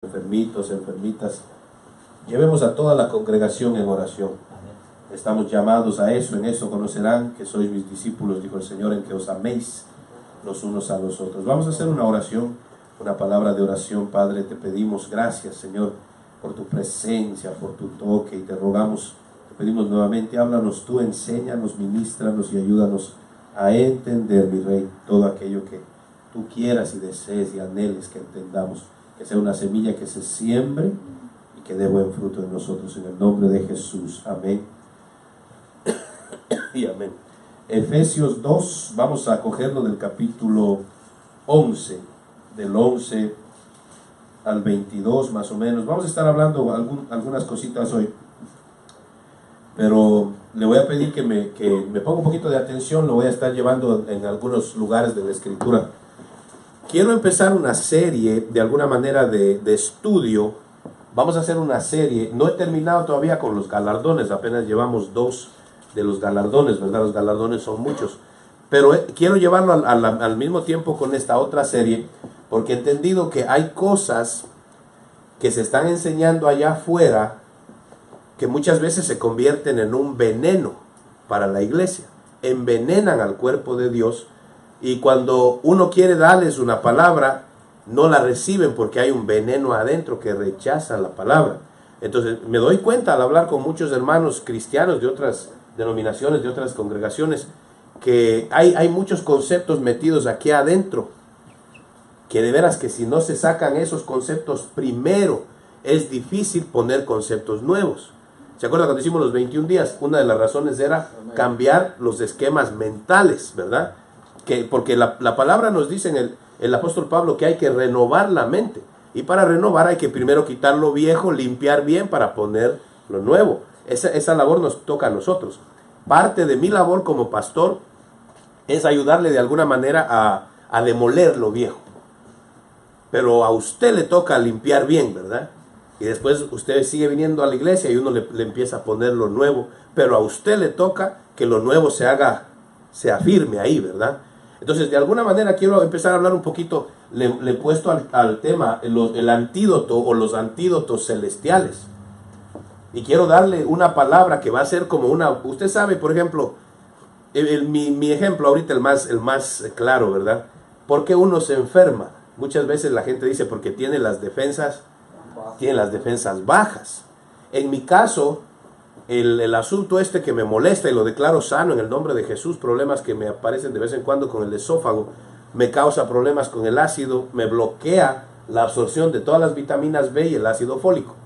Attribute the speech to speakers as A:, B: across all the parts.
A: Enfermitos, enfermitas, llevemos a toda la congregación en oración. Estamos llamados a eso, en eso conocerán que sois mis discípulos, dijo el Señor, en que os améis los unos a los otros. Vamos a hacer una oración, una palabra de oración. Padre, te pedimos gracias, Señor, por tu presencia, por tu toque, y te rogamos, te pedimos nuevamente, háblanos tú, enséñanos, ministranos y ayúdanos a entender, mi Rey, todo aquello que tú quieras y desees y anheles que entendamos. Que sea una semilla que se siembre y que dé buen fruto en nosotros, en el nombre de Jesús. Amén. Y amén. Efesios 2, vamos a cogerlo del capítulo 11, del 11 al 22 más o menos. Vamos a estar hablando algunas cositas hoy, pero le voy a pedir que me ponga un poquito de atención. Lo voy a estar llevando en algunos lugares de la Escritura. Quiero empezar una serie, de alguna manera, de estudio. Vamos a hacer una serie. No he terminado todavía con los galardones. Apenas llevamos 2 de los galardones, ¿verdad? Los galardones son muchos. Pero quiero llevarlo al mismo tiempo con esta otra serie, porque he entendido que hay cosas que se están enseñando allá afuera que muchas veces se convierten en un veneno para la iglesia. Envenenan al cuerpo de Dios. Y cuando uno quiere darles una palabra, no la reciben porque hay un veneno adentro que rechaza la palabra. Entonces me doy cuenta al hablar con muchos hermanos cristianos de otras denominaciones, de otras congregaciones, que hay muchos conceptos metidos aquí adentro, que de veras que si no se sacan esos conceptos primero, es difícil poner conceptos nuevos. ¿Se acuerdan cuando hicimos los 21 días? Una de las razones era cambiar los esquemas mentales, ¿verdad? Porque la palabra nos dice en el apóstol Pablo que hay que renovar la mente. Y para renovar hay que primero quitar lo viejo, limpiar bien para poner lo nuevo. Esa labor nos toca a nosotros. Parte de mi labor como pastor es ayudarle de alguna manera a demoler lo viejo. Pero a usted le toca limpiar bien, ¿verdad? Y después usted sigue viniendo a la iglesia y uno le empieza a poner lo nuevo. Pero a usted le toca que lo nuevo se afirme ahí, ¿verdad? Entonces, de alguna manera quiero empezar a hablar un poquito, le he puesto al tema el antídoto o los antídotos celestiales. Y quiero darle una palabra que va a ser como una... Usted sabe, por ejemplo, mi ejemplo ahorita el más claro, ¿verdad? ¿Por qué uno se enferma? Muchas veces la gente dice porque tiene las defensas bajas. En mi caso, el asunto que me molesta y lo declaro sano en el nombre de Jesús, problemas que me aparecen de vez en cuando con el esófago, me causa problemas con el ácido, me bloquea la absorción de todas las vitaminas B y el ácido fólico.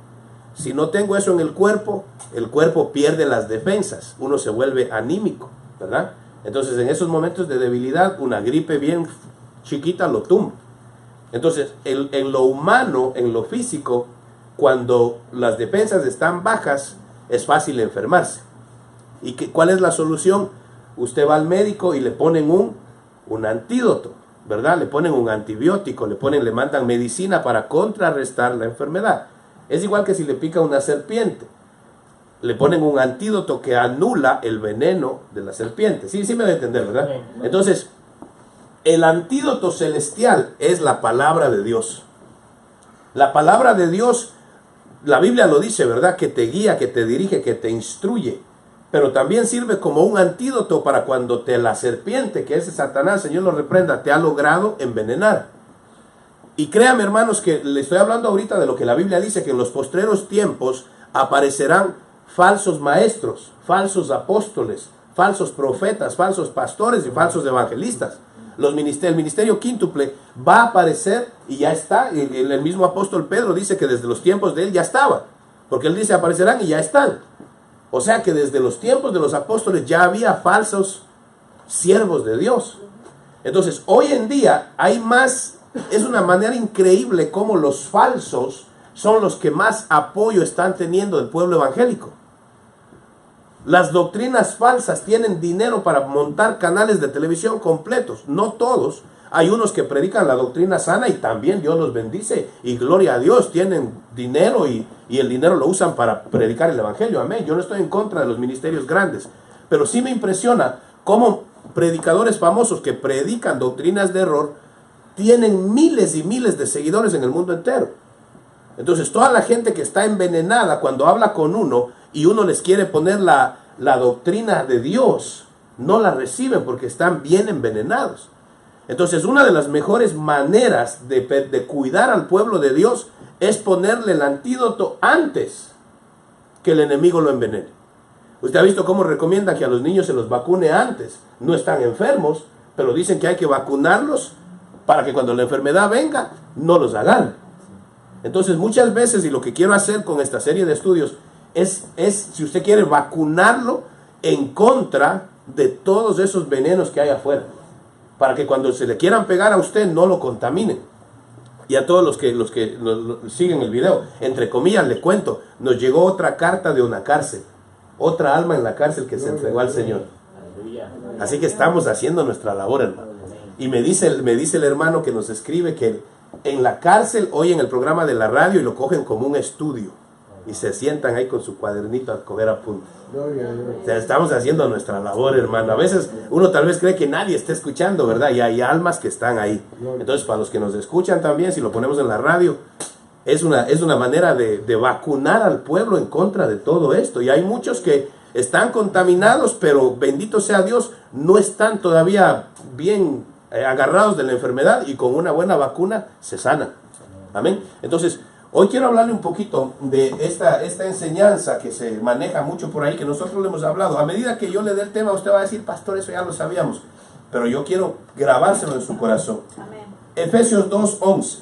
A: Si no tengo eso en el cuerpo pierde las defensas, uno se vuelve anímico, ¿verdad? Entonces en esos momentos de debilidad, una gripe bien chiquita lo tumba. Entonces en lo humano, en lo físico, cuando las defensas están bajas, es fácil enfermarse. ¿Y cuál es la solución? Usted va al médico y le ponen un antídoto, ¿verdad? Le ponen un antibiótico, le mandan medicina para contrarrestar la enfermedad. Es igual que si le pica una serpiente. Le ponen un antídoto que anula el veneno de la serpiente. Sí me voy a entender, ¿verdad? Entonces, el antídoto celestial es la palabra de Dios. La palabra de Dios, la Biblia lo dice, ¿verdad? Que te guía, que te dirige, que te instruye. Pero también sirve como un antídoto para cuando la serpiente, que es Satanás, Señor lo reprenda, te ha logrado envenenar. Y créame, hermanos, que le estoy hablando ahorita de lo que la Biblia dice, que en los postreros tiempos aparecerán falsos maestros, falsos apóstoles, falsos profetas, falsos pastores y falsos evangelistas. El ministerio quíntuple va a aparecer y ya está. El mismo apóstol Pedro dice que desde los tiempos de él ya estaba, porque él dice aparecerán y ya están. O sea que desde los tiempos de los apóstoles ya había falsos siervos de Dios. Entonces hoy en día hay más, es una manera increíble cómo los falsos son los que más apoyo están teniendo del pueblo evangélico. Las doctrinas falsas tienen dinero para montar canales de televisión completos. No todos. Hay unos que predican la doctrina sana y también Dios los bendice. Y gloria a Dios, tienen dinero y el dinero lo usan para predicar el evangelio. Amén. Yo no estoy en contra de los ministerios grandes. Pero sí me impresiona cómo predicadores famosos que predican doctrinas de error tienen miles y miles de seguidores en el mundo entero. Entonces toda la gente que está envenenada, cuando habla con uno y uno les quiere poner la doctrina de Dios, no la reciben porque están bien envenenados. Entonces una de las mejores maneras de cuidar al pueblo de Dios es ponerle el antídoto antes que el enemigo lo envenene. Usted ha visto cómo recomienda que a los niños se los vacune antes. No están enfermos, pero dicen que hay que vacunarlos para que cuando la enfermedad venga, no los agarre. Entonces muchas veces, y lo que quiero hacer con esta serie de estudios, es si usted quiere, vacunarlo en contra de todos esos venenos que hay afuera, para que cuando se le quieran pegar a usted, no lo contaminen. Y a todos los que siguen el video, entre comillas, le cuento, nos llegó otra carta de una cárcel, otra alma en la cárcel que se entregó al Señor. Así que estamos haciendo nuestra labor, hermano. Y me dice el hermano que nos escribe que en la cárcel oyen el programa de la radio y lo cogen como un estudio. Y se sientan ahí con su cuadernito a coger apuntes. O sea, estamos haciendo nuestra labor, hermano. A veces uno tal vez cree que nadie está escuchando, ¿verdad? Y hay almas que están ahí. Entonces, para los que nos escuchan también, si lo ponemos en la radio, es una manera de vacunar al pueblo en contra de todo esto. Y hay muchos que están contaminados, pero bendito sea Dios, no están todavía bien agarrados de la enfermedad y con una buena vacuna se sanan. Amén. Entonces, hoy quiero hablarle un poquito de esta enseñanza que se maneja mucho por ahí, que nosotros le hemos hablado. A medida que yo le dé el tema, usted va a decir, pastor, eso ya lo sabíamos. Pero yo quiero grabárselo en su corazón. Amén. Efesios 2:11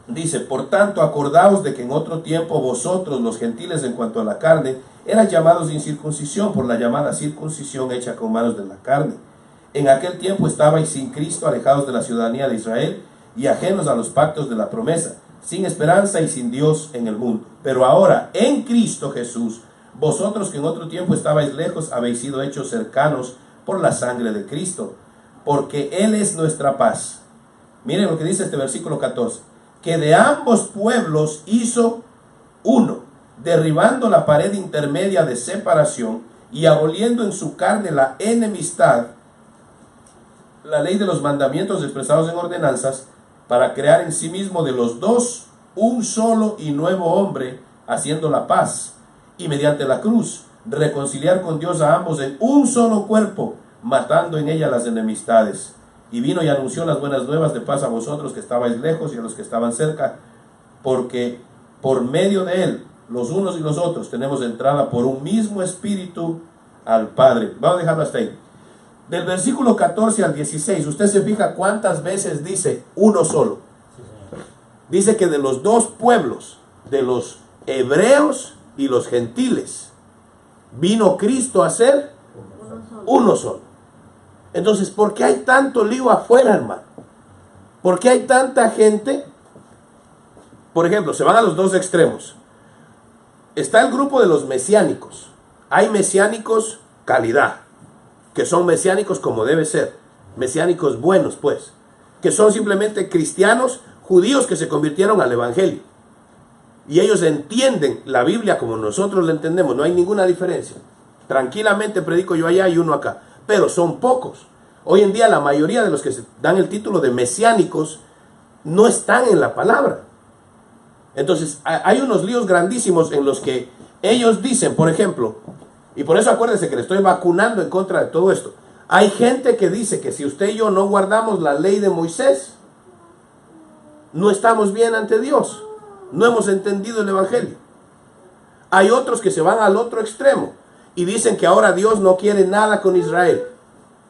A: dice, por tanto, acordaos de que en otro tiempo vosotros, los gentiles en cuanto a la carne, eran llamados incircuncisión por la llamada circuncisión hecha con manos de la carne. En aquel tiempo estabais sin Cristo, alejados de la ciudadanía de Israel y ajenos a los pactos de la promesa, sin esperanza y sin Dios en el mundo. Pero ahora, en Cristo Jesús, vosotros que en otro tiempo estabais lejos, habéis sido hechos cercanos por la sangre de Cristo, porque Él es nuestra paz. Miren lo que dice este versículo 14, que de ambos pueblos hizo uno, derribando la pared intermedia de separación y aboliendo en su carne la enemistad, la ley de los mandamientos expresados en ordenanzas, para crear en sí mismo de los dos un solo y nuevo hombre, haciendo la paz, y mediante la cruz reconciliar con Dios a ambos en un solo cuerpo, matando en ella las enemistades. Y vino y anunció las buenas nuevas de paz a vosotros que estabais lejos y a los que estaban cerca, porque por medio de él, los unos y los otros, tenemos entrada por un mismo espíritu al Padre. Vamos a dejarlo hasta ahí. Del versículo 14 al 16, usted se fija cuántas veces dice uno solo. Dice que de los dos pueblos, de los hebreos y los gentiles, vino Cristo a ser uno solo. Entonces, ¿por qué hay tanto lío afuera, hermano? ¿Por qué hay tanta gente? Por ejemplo, se van a los dos extremos. Está el grupo de los mesiánicos. Hay mesiánicos calidad, que son mesiánicos como debe ser, mesiánicos buenos, pues, que son simplemente cristianos judíos que se convirtieron al evangelio, y ellos entienden la Biblia como nosotros la entendemos, no hay ninguna diferencia. Tranquilamente predico yo allá y uno acá, pero son pocos. Hoy en día la mayoría de los que se dan el título de mesiánicos no están en la palabra. Entonces hay unos líos grandísimos en los que ellos dicen, por ejemplo, y por eso acuérdense que le estoy vacunando en contra de todo esto. Hay gente que dice que si usted y yo no guardamos la ley de Moisés, no estamos bien ante Dios. No hemos entendido el evangelio. Hay otros que se van al otro extremo y dicen que ahora Dios no quiere nada con Israel,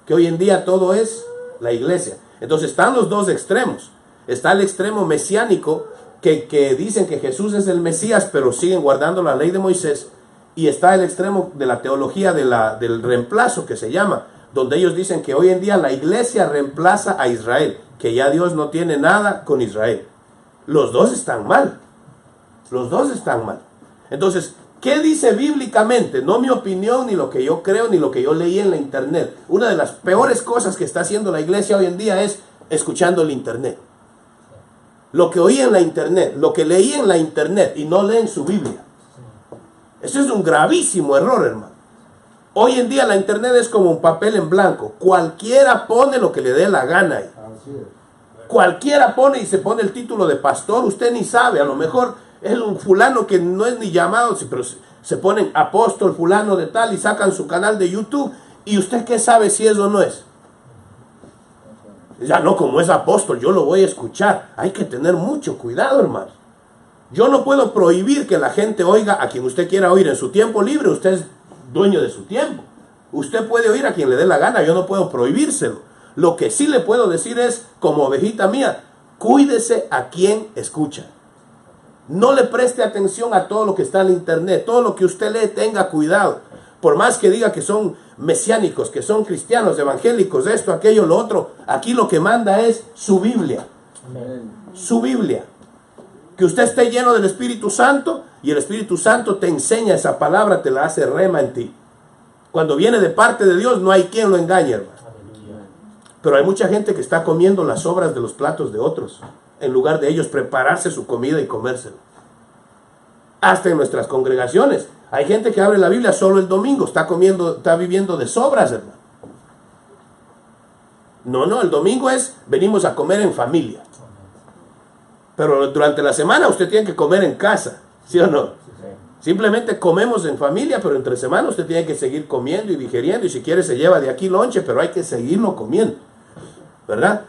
A: que hoy en día todo es la iglesia. Entonces están los dos extremos. Está el extremo mesiánico que dicen que Jesús es el Mesías, pero siguen guardando la ley de Moisés. Y está el extremo de la teología del reemplazo, que se llama, donde ellos dicen que hoy en día la iglesia reemplaza a Israel, que ya Dios no tiene nada con Israel. Los dos están mal. Los dos están mal. Entonces, ¿qué dice bíblicamente? No mi opinión, ni lo que yo creo, ni lo que yo leí en la internet. Una de las peores cosas que está haciendo la iglesia hoy en día es escuchando el internet. Lo que oí en la internet, lo que leí en la internet y no leen su Biblia. Eso es un gravísimo error, hermano. Hoy en día la internet es como un papel en blanco. Cualquiera pone lo que le dé la gana ahí. Cualquiera pone y se pone el título de pastor, usted ni sabe, a lo mejor es un fulano que no es ni llamado, pero se ponen apóstol fulano de tal y sacan su canal de YouTube, y usted qué sabe si es o no es. Ya no, como es apóstol, yo lo voy a escuchar. Hay que tener mucho cuidado, hermano. Yo no puedo prohibir que la gente oiga a quien usted quiera oír en su tiempo libre. Usted es dueño de su tiempo. Usted puede oír a quien le dé la gana, yo no puedo prohibírselo. Lo que sí le puedo decir es, como ovejita mía, cuídese a quien escucha. No le preste atención a todo lo que está en internet. Todo lo que usted lee, tenga cuidado. Por más que diga que son mesiánicos, que son cristianos, evangélicos, esto, aquello, lo otro, aquí lo que manda es su Biblia. Amén. Su Biblia. Que usted esté lleno del Espíritu Santo y el Espíritu Santo te enseña esa palabra, te la hace rema en ti. Cuando viene de parte de Dios no hay quien lo engañe, hermano. Pero hay mucha gente que está comiendo las sobras de los platos de otros, en lugar de ellos prepararse su comida y comérselo. Hasta en nuestras congregaciones hay gente que abre la Biblia solo el domingo, está viviendo de sobras, hermano. No, el domingo venimos a comer en familia. Pero durante la semana usted tiene que comer en casa, ¿sí o no? Simplemente comemos en familia, pero entre semana usted tiene que seguir comiendo y digeriendo, y si quiere se lleva de aquí lonche, pero hay que seguirlo comiendo, ¿verdad?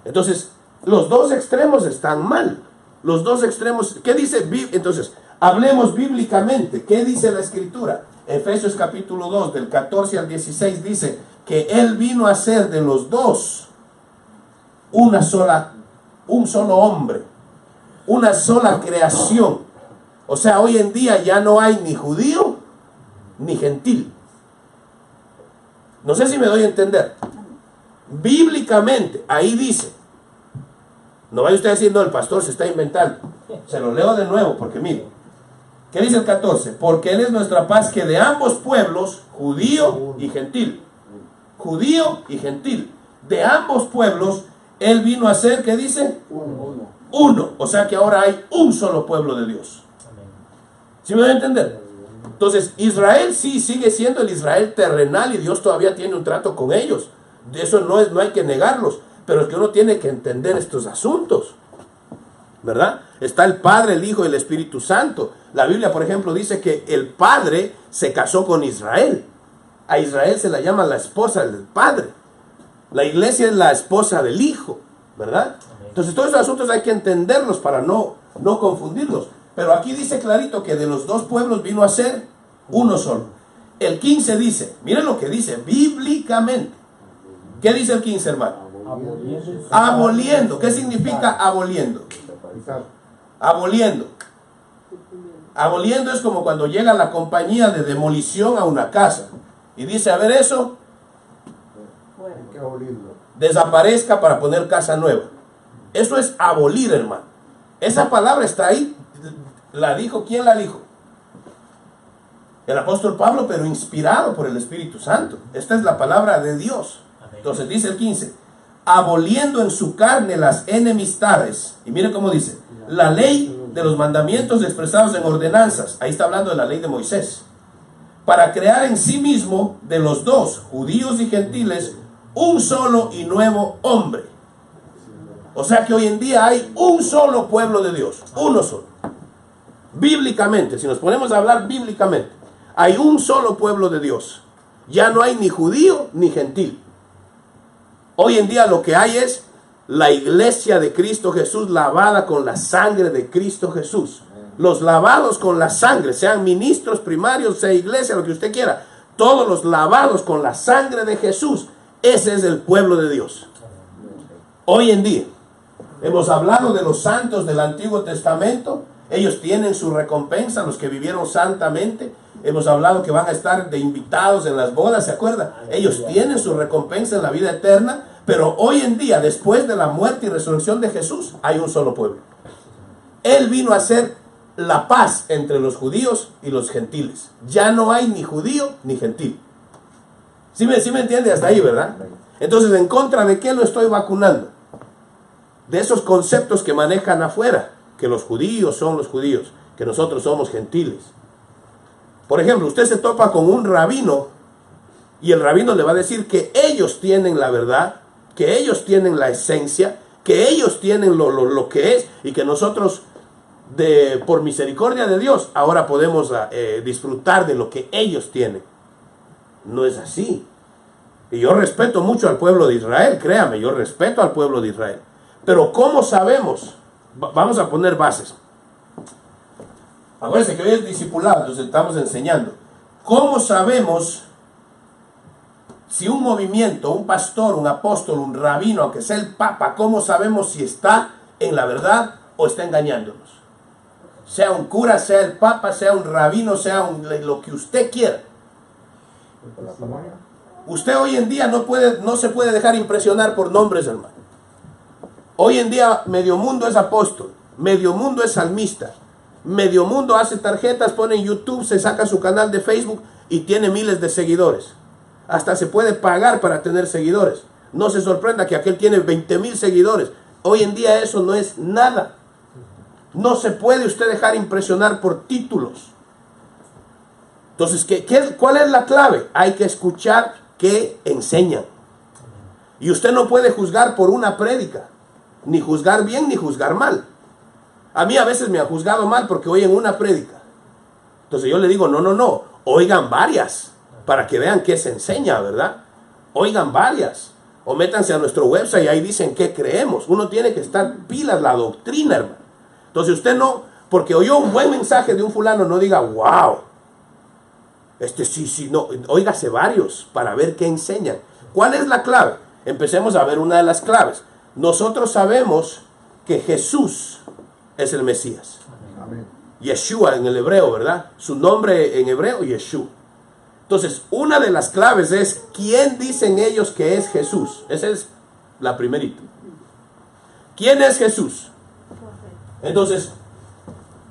A: Entonces, los dos extremos están mal. Los dos extremos, ¿qué dice? Entonces, hablemos bíblicamente. ¿Qué dice la Escritura? Efesios capítulo 2, del 14 al 16, dice que Él vino a ser de los dos un solo hombre, una sola creación. O sea, hoy en día ya no hay ni judío ni gentil. No sé si me doy a entender. Bíblicamente, ahí dice, no vaya usted diciendo el pastor se está inventando. Se lo leo de nuevo porque mire, ¿qué dice el 14? Porque Él es nuestra paz, que de ambos pueblos, judío y gentil, de ambos pueblos, Él vino a ser, ¿qué dice? Uno. O sea que ahora hay un solo pueblo de Dios. ¿Sí me voy a entender? Entonces, Israel sí sigue siendo el Israel terrenal y Dios todavía tiene un trato con ellos. De eso no hay que negarlos, pero es que uno tiene que entender estos asuntos, ¿verdad? Está el Padre, el Hijo y el Espíritu Santo. La Biblia, por ejemplo, dice que el Padre se casó con Israel. A Israel se la llama la esposa del Padre. La iglesia es la esposa del Hijo, ¿verdad? Entonces, todos estos asuntos hay que entenderlos para no confundirlos. Pero aquí dice clarito que de los dos pueblos vino a ser uno solo. El 15 dice, miren lo que dice bíblicamente. ¿Qué dice el 15, hermano? Aboliendo. ¿Qué significa aboliendo? Aboliendo. Aboliendo es como cuando llega la compañía de demolición a una casa y dice, a ver eso, desaparezca para poner casa nueva. Eso es abolir, hermano. Esa palabra está ahí. ¿La dijo? ¿Quién la dijo? El apóstol Pablo, pero inspirado por el Espíritu Santo. Esta es la palabra de Dios. Entonces dice el 15, aboliendo en su carne las enemistades. Y mire cómo dice, la ley de los mandamientos expresados en ordenanzas. Ahí está hablando de la ley de Moisés. Para crear en sí mismo de los dos, judíos y gentiles, un solo y nuevo hombre. O sea que hoy en día hay un solo pueblo de Dios. Uno solo. Bíblicamente, si nos ponemos a hablar bíblicamente, hay un solo pueblo de Dios. Ya no hay ni judío ni gentil. Hoy en día lo que hay es la iglesia de Cristo Jesús lavada con la sangre de Cristo Jesús. Los lavados con la sangre, sean ministros primarios, sea iglesia, lo que usted quiera. Todos los lavados con la sangre de Jesús. Ese es el pueblo de Dios. Hoy en día, hemos hablado de los santos del Antiguo Testamento. Ellos tienen su recompensa, los que vivieron santamente. Hemos hablado que van a estar de invitados en las bodas, ¿se acuerda? Ellos tienen su recompensa en la vida eterna. Pero hoy en día, después de la muerte y resurrección de Jesús, hay un solo pueblo. Él vino a hacer la paz entre los judíos y los gentiles. Ya no hay ni judío ni gentil. ¿Sí me entiende hasta ahí, verdad? Entonces, ¿en contra de qué lo estoy vacunando? De esos conceptos que manejan afuera, que los judíos son los judíos, que nosotros somos gentiles. Por ejemplo, usted se topa con un rabino y el rabino le va a decir que ellos tienen la verdad, que ellos tienen la esencia, que ellos tienen lo que es, y que nosotros, por misericordia de Dios, ahora podemos disfrutar de lo que ellos tienen. No es así. Y yo respeto mucho al pueblo de Israel, créame, yo respeto al pueblo de Israel. Pero ¿cómo sabemos? Vamos a poner bases. Acuérdense que hoy es discipulado, entonces estamos enseñando. ¿Cómo sabemos si un movimiento, un pastor, un apóstol, un rabino, aunque sea el papa, cómo sabemos si está en la verdad o está engañándonos? Sea un cura, sea el papa, sea un rabino, sea lo que usted quiera. Usted hoy en día no se puede dejar impresionar por nombres, hermano. Hoy en día medio mundo es apóstol, medio mundo es salmista, medio mundo hace tarjetas, pone en YouTube, se saca su canal de Facebook y tiene miles de seguidores. Hasta se puede pagar para tener seguidores. No se sorprenda que aquel tiene 20,000 seguidores. Hoy en día eso no es nada. No se puede usted dejar impresionar por títulos. Entonces, ¿cuál es la clave? Hay que escuchar qué enseñan. Y usted no puede juzgar por una prédica, ni juzgar bien ni juzgar mal. A mí a veces me han juzgado mal porque oyen una prédica. Entonces yo le digo, no, oigan varias, para que vean qué se enseña, ¿verdad? Oigan varias. O métanse a nuestro website y ahí dicen qué creemos. Uno tiene que estar pilas, la doctrina, hermano. Entonces usted no, porque oyó un buen mensaje de un fulano, no diga, wow, sí, no, óigase varios para ver qué enseñan. ¿Cuál es la clave? Empecemos a ver una de las claves. Nosotros sabemos que Jesús es el Mesías. Amén. Yeshua en el hebreo, ¿verdad? Su nombre en hebreo, Yeshua. Entonces, una de las claves es ¿quién dicen ellos que es Jesús? Esa es la primerita. ¿Quién es Jesús? Entonces,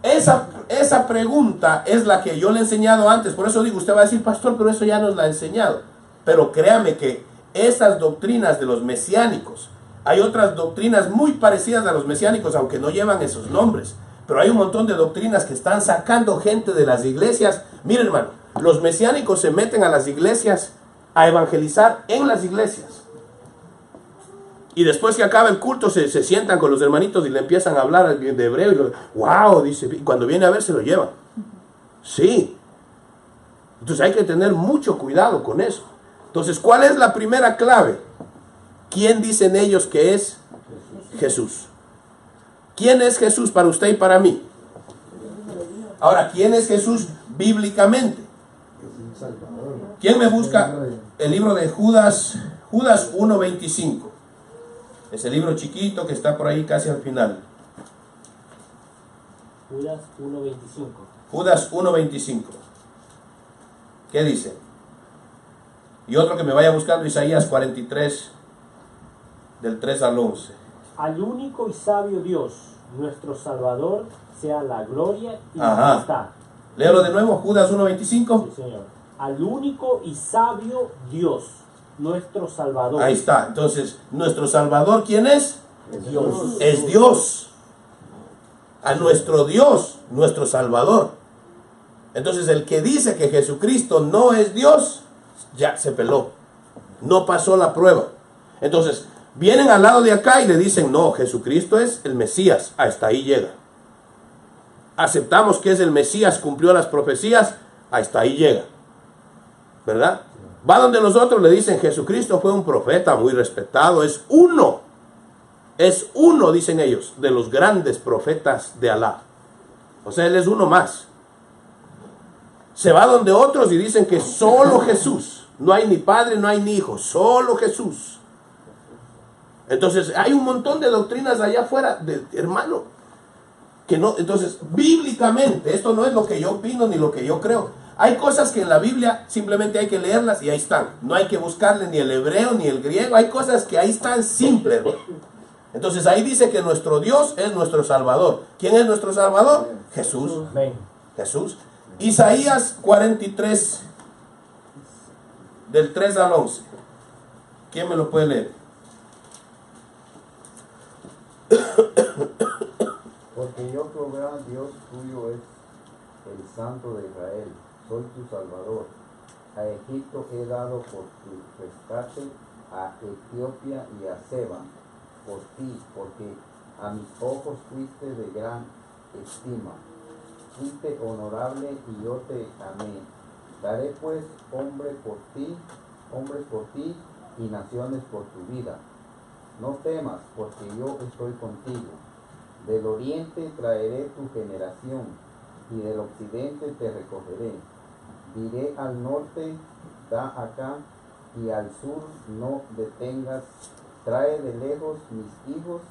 A: esa pregunta es la que yo le he enseñado antes. Por eso digo, usted va a decir, pastor, pero eso ya nos la ha enseñado. Pero créame que esas doctrinas de los mesiánicos, hay otras doctrinas muy parecidas a los mesiánicos, aunque no llevan esos nombres. Pero hay un montón de doctrinas que están sacando gente de las iglesias. Miren, hermano, los mesiánicos se meten a las iglesias a evangelizar en las iglesias. Y después que acaba el culto se sientan con los hermanitos y le empiezan a hablar de hebreo. Y wow, dice, y cuando viene a ver se lo llevan. Sí. Entonces hay que tener mucho cuidado con eso. Entonces, ¿cuál es la primera clave? ¿Quién dicen ellos que es Jesús? ¿Quién es Jesús para usted y para mí? Ahora, ¿quién es Jesús bíblicamente? ¿Quién me busca el libro de Judas 1:25? Ese libro chiquito que está por ahí casi al final.
B: Judas 1:25.
A: Judas 1:25. ¿Qué dice? Y otro que me vaya buscando, Isaías 43, del 3 al 11.
B: Al único y sabio Dios, nuestro Salvador, sea la gloria y la majestad.
A: Léalo de nuevo, Judas 1:25.
B: Sí, Señor. Al único y sabio Dios, nuestro Salvador.
A: Ahí está. Entonces, nuestro Salvador, ¿quién es?
B: Dios.
A: Es Dios. A nuestro Dios, nuestro Salvador. Entonces, el que dice que Jesucristo no es Dios, ya se peló. No pasó la prueba. Entonces, vienen al lado de acá y le dicen, no, Jesucristo es el Mesías. Hasta ahí llega. Aceptamos que es el Mesías, cumplió las profecías, hasta ahí llega. ¿Verdad? Va donde los otros le dicen, Jesucristo fue un profeta muy respetado, es uno, dicen ellos, de los grandes profetas de Alá. O sea, él es uno más. Se va donde otros y dicen que solo Jesús, no hay ni padre, no hay ni hijo, solo Jesús. Entonces, hay un montón de doctrinas allá afuera, hermano, que no, entonces, bíblicamente, esto no es lo que yo opino ni lo que yo creo. Hay cosas que en la Biblia simplemente hay que leerlas y ahí están. No hay que buscarle ni el hebreo ni el griego. Hay cosas que ahí están simples. Entonces ahí dice que nuestro Dios es nuestro Salvador. ¿Quién es nuestro Salvador? Jesús. Jesús. Isaías 43, del 3 al 11. ¿Quién me lo puede leer?
C: Porque yo, Jehová, Dios tuyo, es el Santo de Israel. Soy tu Salvador. A Egipto he dado por tu rescate, a Etiopía y a Seba por ti, porque a mis ojos fuiste de gran estima. Fuiste honorable y yo te amé. Daré pues hombres por ti y naciones por tu vida. No temas, porque yo estoy contigo. Del oriente traeré tu generación, y del occidente te recogeré. Diré al norte, da acá, y al sur no detengas. Trae de lejos mis hijos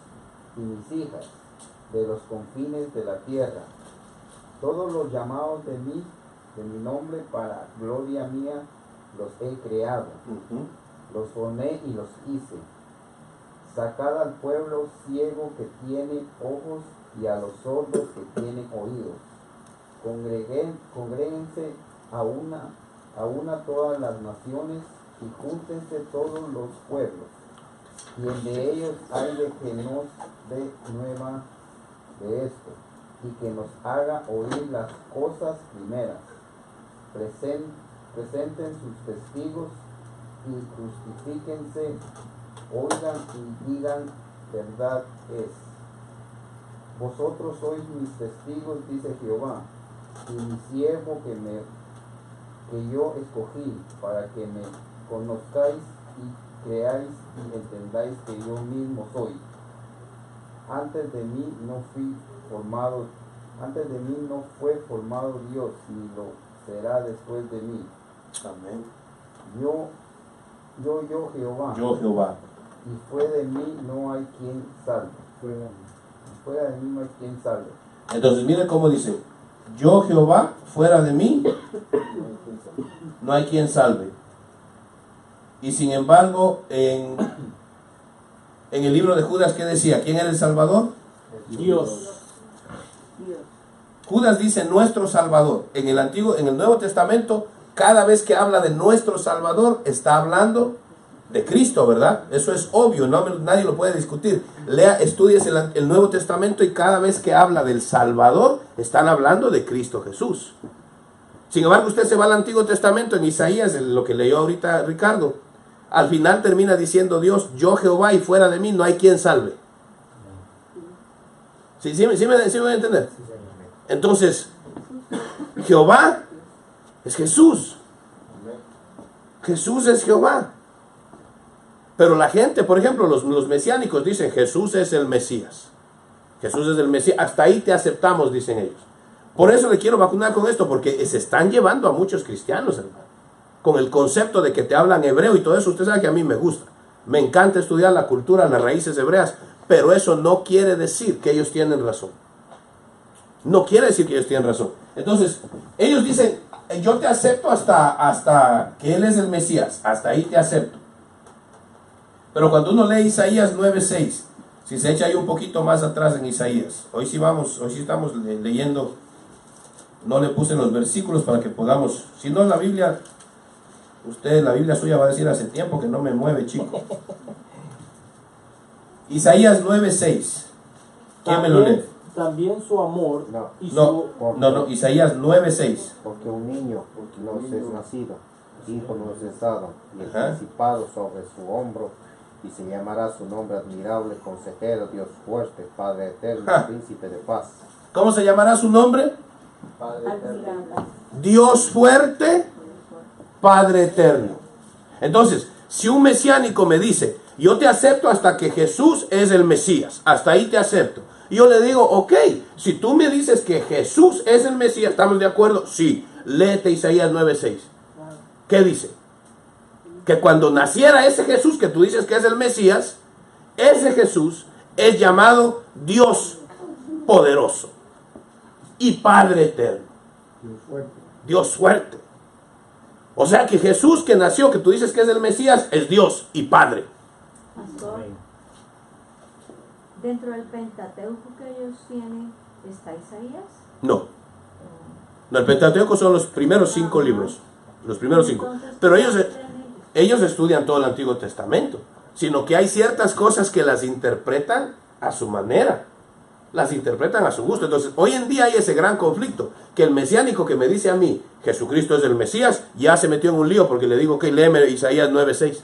C: y mis hijas, de los confines de la tierra. Todos los llamados de mi nombre para gloria mía, los he creado. Los formé y los hice. Sacad al pueblo ciego que tiene ojos y a los sordos que tienen oídos. Congréguense a una todas las naciones y júntense todos los pueblos. Quien de ellos hay de que nos dé nueva de esto y que nos haga oír las cosas primeras. Presenten sus testigos y justifíquense, oigan y digan, verdad es. Vosotros sois mis testigos, dice Jehová, y mi siervo que yo escogí, para que me conozcáis y creáis y entendáis que yo mismo soy. Antes de mí no fue formado Dios, ni lo será después de mí.
A: Amén.
C: Yo Jehová.
A: Yo Jehová.
C: Y fuera de mí no hay quien salve. Fuera de mí no hay quien salve.
A: Entonces mire cómo dice, yo Jehová, fuera de mí no hay quien salve. Y sin embargo, en el libro de Judas, ¿qué decía? ¿Quién era el Salvador?
B: Dios.
A: Judas dice nuestro Salvador. En el Nuevo Testamento, cada vez que habla de nuestro Salvador, está hablando de Cristo, ¿verdad? Eso es obvio, nadie lo puede discutir. Estudies el Nuevo Testamento y cada vez que habla del Salvador, están hablando de Cristo Jesús. Sin embargo, usted se va al Antiguo Testamento, en Isaías, lo que leyó ahorita Ricardo, al final termina diciendo Dios, yo Jehová y fuera de mí no hay quien salve. ¿Sí me voy a entender? Entonces, Jehová es Jesús. Jesús es Jehová. Pero la gente, por ejemplo, los mesiánicos dicen, Jesús es el Mesías. Jesús es el Mesías. Hasta ahí te aceptamos, dicen ellos. Por eso le quiero vacunar con esto, porque se están llevando a muchos cristianos, hermano, con el concepto de que te hablan hebreo y todo eso. Usted sabe que a mí me gusta. Me encanta estudiar la cultura, las raíces hebreas, pero eso no quiere decir que ellos tienen razón. No quiere decir que ellos tienen razón. Entonces, ellos dicen, yo te acepto hasta que Él es el Mesías. Hasta ahí te acepto. Pero cuando uno lee Isaías 9:6, si se echa ahí un poquito más atrás en Isaías, hoy sí estamos leyendo, no le puse los versículos para que podamos, si no la Biblia, la Biblia suya va a decir hace tiempo que no me mueve, chico. Isaías 9:6, ¿quién me lo lee?
B: También su amor
A: Isaías 9:6.
D: Porque un niño nos es nacido, hijo nos es dado, y el principado sobre su hombro, y se llamará su nombre admirable, consejero, Dios fuerte, Padre eterno, príncipe de paz.
A: ¿Cómo se llamará su nombre?
C: Padre eterno.
A: Dios fuerte, Padre eterno. Entonces, si un mesiánico me dice, yo te acepto hasta que Jesús es el Mesías, hasta ahí te acepto. Y yo le digo, ok, si tú me dices que Jesús es el Mesías, ¿estamos de acuerdo? Sí, léete Isaías 9:6. ¿Qué dice? Que cuando naciera ese Jesús que tú dices que es el Mesías, ese Jesús es llamado Dios poderoso y Padre eterno. Dios fuerte. O sea que Jesús que nació, que tú dices que es el Mesías, es Dios y Padre.
E: Pastor, dentro del Pentateuco que ellos tienen, ¿está Isaías?
A: No, el Pentateuco son los primeros 5 libros. Los primeros 5. Pero ellos estudian todo el Antiguo Testamento. Sino que hay ciertas cosas que las interpretan a su manera. Las interpretan a su gusto. Entonces, hoy en día hay ese gran conflicto. Que el mesiánico que me dice a mí, Jesucristo es el Mesías, ya se metió en un lío porque le digo, ok, léeme Isaías 9:6.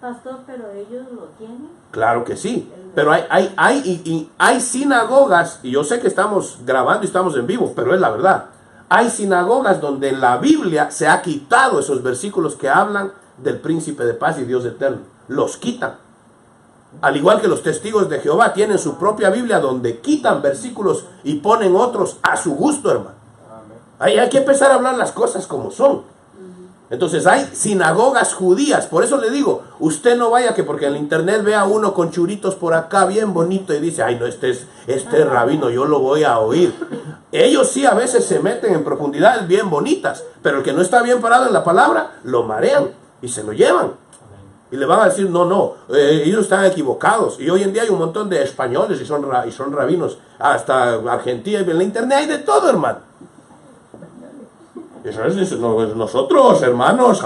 E: Pastor, pero ellos lo tienen.
A: Claro que sí, pero hay sinagogas, y yo sé que estamos grabando y estamos en vivo, pero es la verdad. Hay sinagogas donde en la Biblia se ha quitado esos versículos que hablan del príncipe de paz y Dios eterno. Los quitan. Al igual que los testigos de Jehová tienen su propia Biblia donde quitan versículos y ponen otros a su gusto, hermano. Ahí hay que empezar a hablar las cosas como son. Entonces hay sinagogas judías. Por eso le digo, usted no vaya que porque en el internet vea uno con churitos por acá bien bonito y dice, ay no, este rabino, yo lo voy a oír. Ellos sí a veces se meten en profundidades bien bonitas, pero el que no está bien parado en la palabra, lo marean y se lo llevan. Y le van a decir, no, ellos están equivocados. Y hoy en día hay un montón de españoles y son rabinos, hasta Argentina, en la internet hay de todo, hermano. Eso es nosotros, hermanos,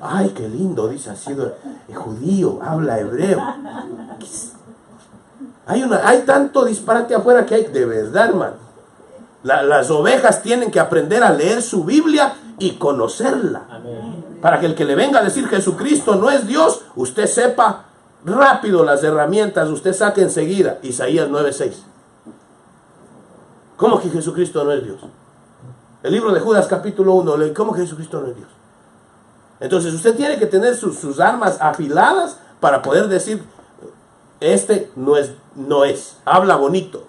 A: ay, qué lindo, dice así, judío, habla hebreo. Hay tanto disparate afuera que hay, de verdad, hermano. Las ovejas tienen que aprender a leer su Biblia y conocerla. Amén. Para que el que le venga a decir Jesucristo no es Dios, usted sepa rápido las herramientas, usted saque enseguida Isaías 9:6. ¿Cómo que Jesucristo no es Dios? El libro de Judas capítulo 1, ¿cómo que Jesucristo no es Dios? Entonces usted tiene que tener sus armas afiladas para poder decir, este no es, habla bonito,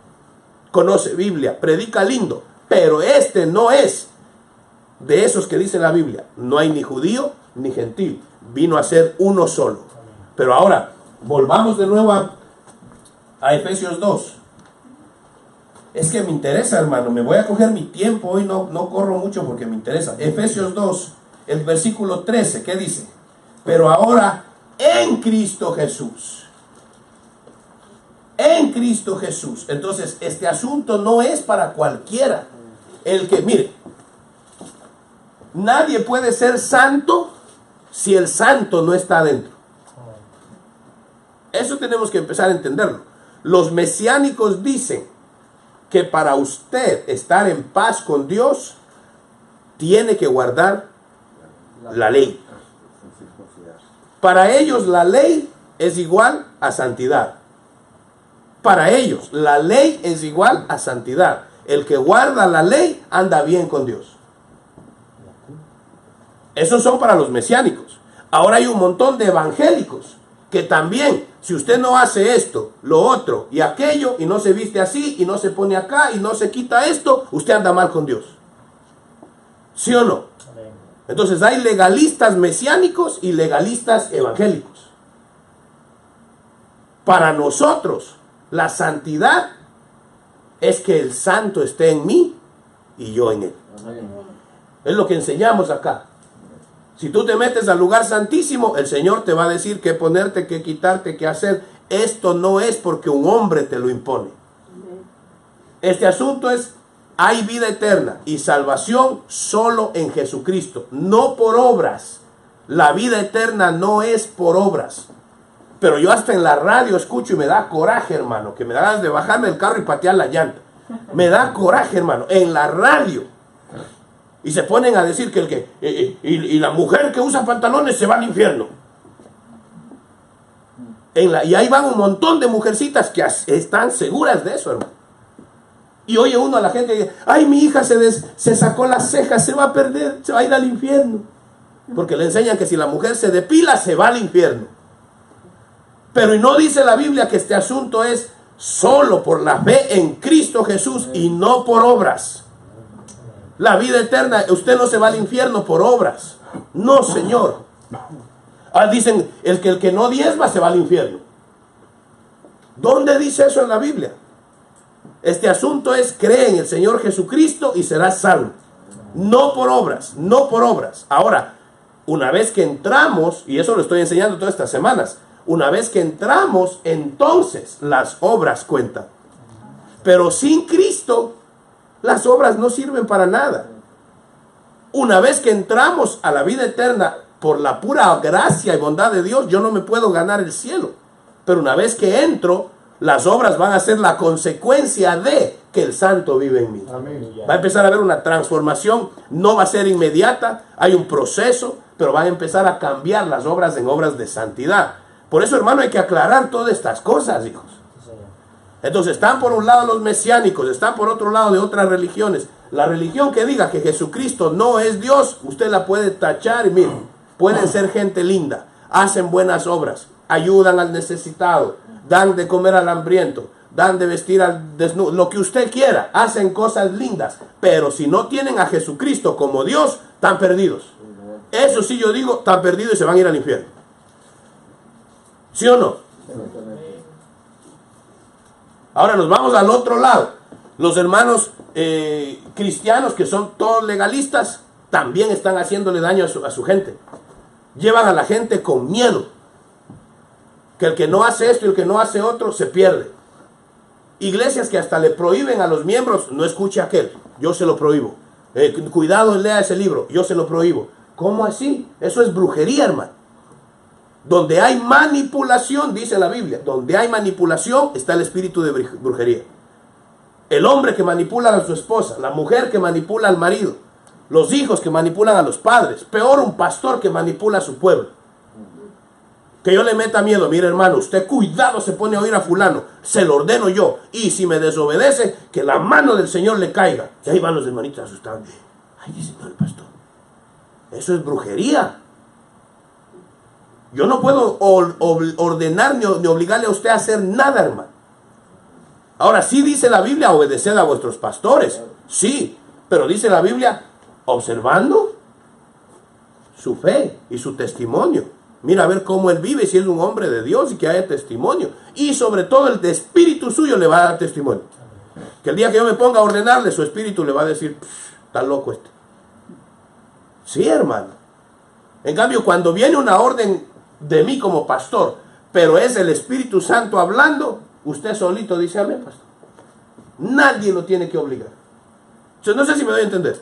A: conoce Biblia, predica lindo, pero este no es de esos que dice la Biblia. No hay ni judío ni gentil, vino a ser uno solo. Pero ahora, volvamos de nuevo a Efesios 2. Es que me interesa, hermano, me voy a coger mi tiempo hoy, no corro mucho porque me interesa. Efesios 2, el versículo 13, ¿qué dice? Pero ahora en Cristo Jesús. En Cristo Jesús. Entonces, este asunto no es para cualquiera. El que, mire, nadie puede ser santo si el santo no está adentro. Eso tenemos que empezar a entenderlo. Los mesiánicos dicen que para usted estar en paz con Dios, tiene que guardar la ley. Para ellos la ley es igual a santidad. Para ellos la ley es igual a santidad. El que guarda la ley anda bien con Dios. Esos son para los mesiánicos. Ahora hay un montón de evangélicos que también, si usted no hace esto, lo otro y aquello, y no se viste así, y no se pone acá, y no se quita esto, usted anda mal con Dios. ¿Sí o no? Entonces hay legalistas mesiánicos y legalistas evangélicos. Para nosotros, la santidad es que el santo esté en mí y yo en él. Es lo que enseñamos acá. Si tú te metes al lugar santísimo, el Señor te va a decir qué ponerte, qué quitarte, qué hacer. Esto no es porque un hombre te lo impone. Este asunto es, hay vida eterna y salvación solo en Jesucristo, no por obras. La vida eterna no es por obras. Pero yo hasta en la radio escucho y me da coraje, hermano, que me da ganas de bajarme del carro y patear la llanta. Me da coraje, hermano, en la radio. Y se ponen a decir que y la mujer que usa pantalones se va al infierno. Y ahí van un montón de mujercitas que están seguras de eso, hermano. Y oye uno a la gente que dice, ay, mi hija se sacó las cejas, se va a perder, se va a ir al infierno. Porque le enseñan que si la mujer se depila, se va al infierno. Pero y no dice la Biblia que este asunto es solo por la fe en Cristo Jesús y no por obras. La vida eterna, usted no se va al infierno por obras. No, Señor. Dicen, el que no diezma se va al infierno. ¿Dónde dice eso en la Biblia? Este asunto es, cree en el Señor Jesucristo y serás salvo. No por obras, no por obras. Ahora, una vez que entramos, y eso lo estoy enseñando todas estas semanas, una vez que entramos, entonces las obras cuentan. Pero sin Cristo, las obras no sirven para nada. Una vez que entramos a la vida eterna por la pura gracia y bondad de Dios, yo no me puedo ganar el cielo. Pero una vez que entro, las obras van a ser la consecuencia de que el santo vive en mí. Amén. Va a empezar a haber una transformación, no va a ser inmediata, hay un proceso, pero van a empezar a cambiar las obras en obras de santidad. Por eso, hermano, hay que aclarar todas estas cosas, hijos. Entonces, están por un lado los mesiánicos, están por otro lado de otras religiones. La religión que diga que Jesucristo no es Dios, usted la puede tachar y miren, pueden ser gente linda, hacen buenas obras, ayudan al necesitado, dan de comer al hambriento, dan de vestir al desnudo, lo que usted quiera, hacen cosas lindas, pero si no tienen a Jesucristo como Dios, están perdidos. Eso sí yo digo, están perdidos y se van a ir al infierno. ¿Sí o no? Ahora nos vamos al otro lado. Los hermanos cristianos, que son todos legalistas, también están haciéndole daño a su gente. Llevan a la gente con miedo. Que el que no hace esto y el que no hace otro se pierde. Iglesias que hasta le prohíben a los miembros, no escuche a aquel, yo se lo prohíbo. Cuidado, lea ese libro, yo se lo prohíbo. ¿Cómo así? Eso es brujería, hermano. Donde hay manipulación, dice la Biblia, donde hay manipulación está el espíritu de brujería. El hombre que manipula a su esposa, la mujer que manipula al marido, los hijos que manipulan a los padres, peor un pastor que manipula a su pueblo. Que yo le meta miedo, mire hermano, usted cuidado se pone a oír a fulano, se lo ordeno yo, y si me desobedece, que la mano del Señor le caiga. Y ahí van los hermanitos asustados. Ay, dice no el pastor, eso es brujería. Yo no puedo ordenar ni obligarle a usted a hacer nada, hermano. Ahora sí dice la Biblia, obedeced a vuestros pastores. Sí, pero dice la Biblia, observando su fe y su testimonio. Mira a ver cómo él vive, si es un hombre de Dios y que haya testimonio. Y sobre todo el de espíritu suyo le va a dar testimonio. Que el día que yo me ponga a ordenarle, su espíritu le va a decir, está loco este. Sí, hermano. En cambio, cuando viene una orden de mí como pastor, pero es el Espíritu Santo hablando, usted solito dice amén, pastor. Nadie lo tiene que obligar. Yo no sé si me doy a entender.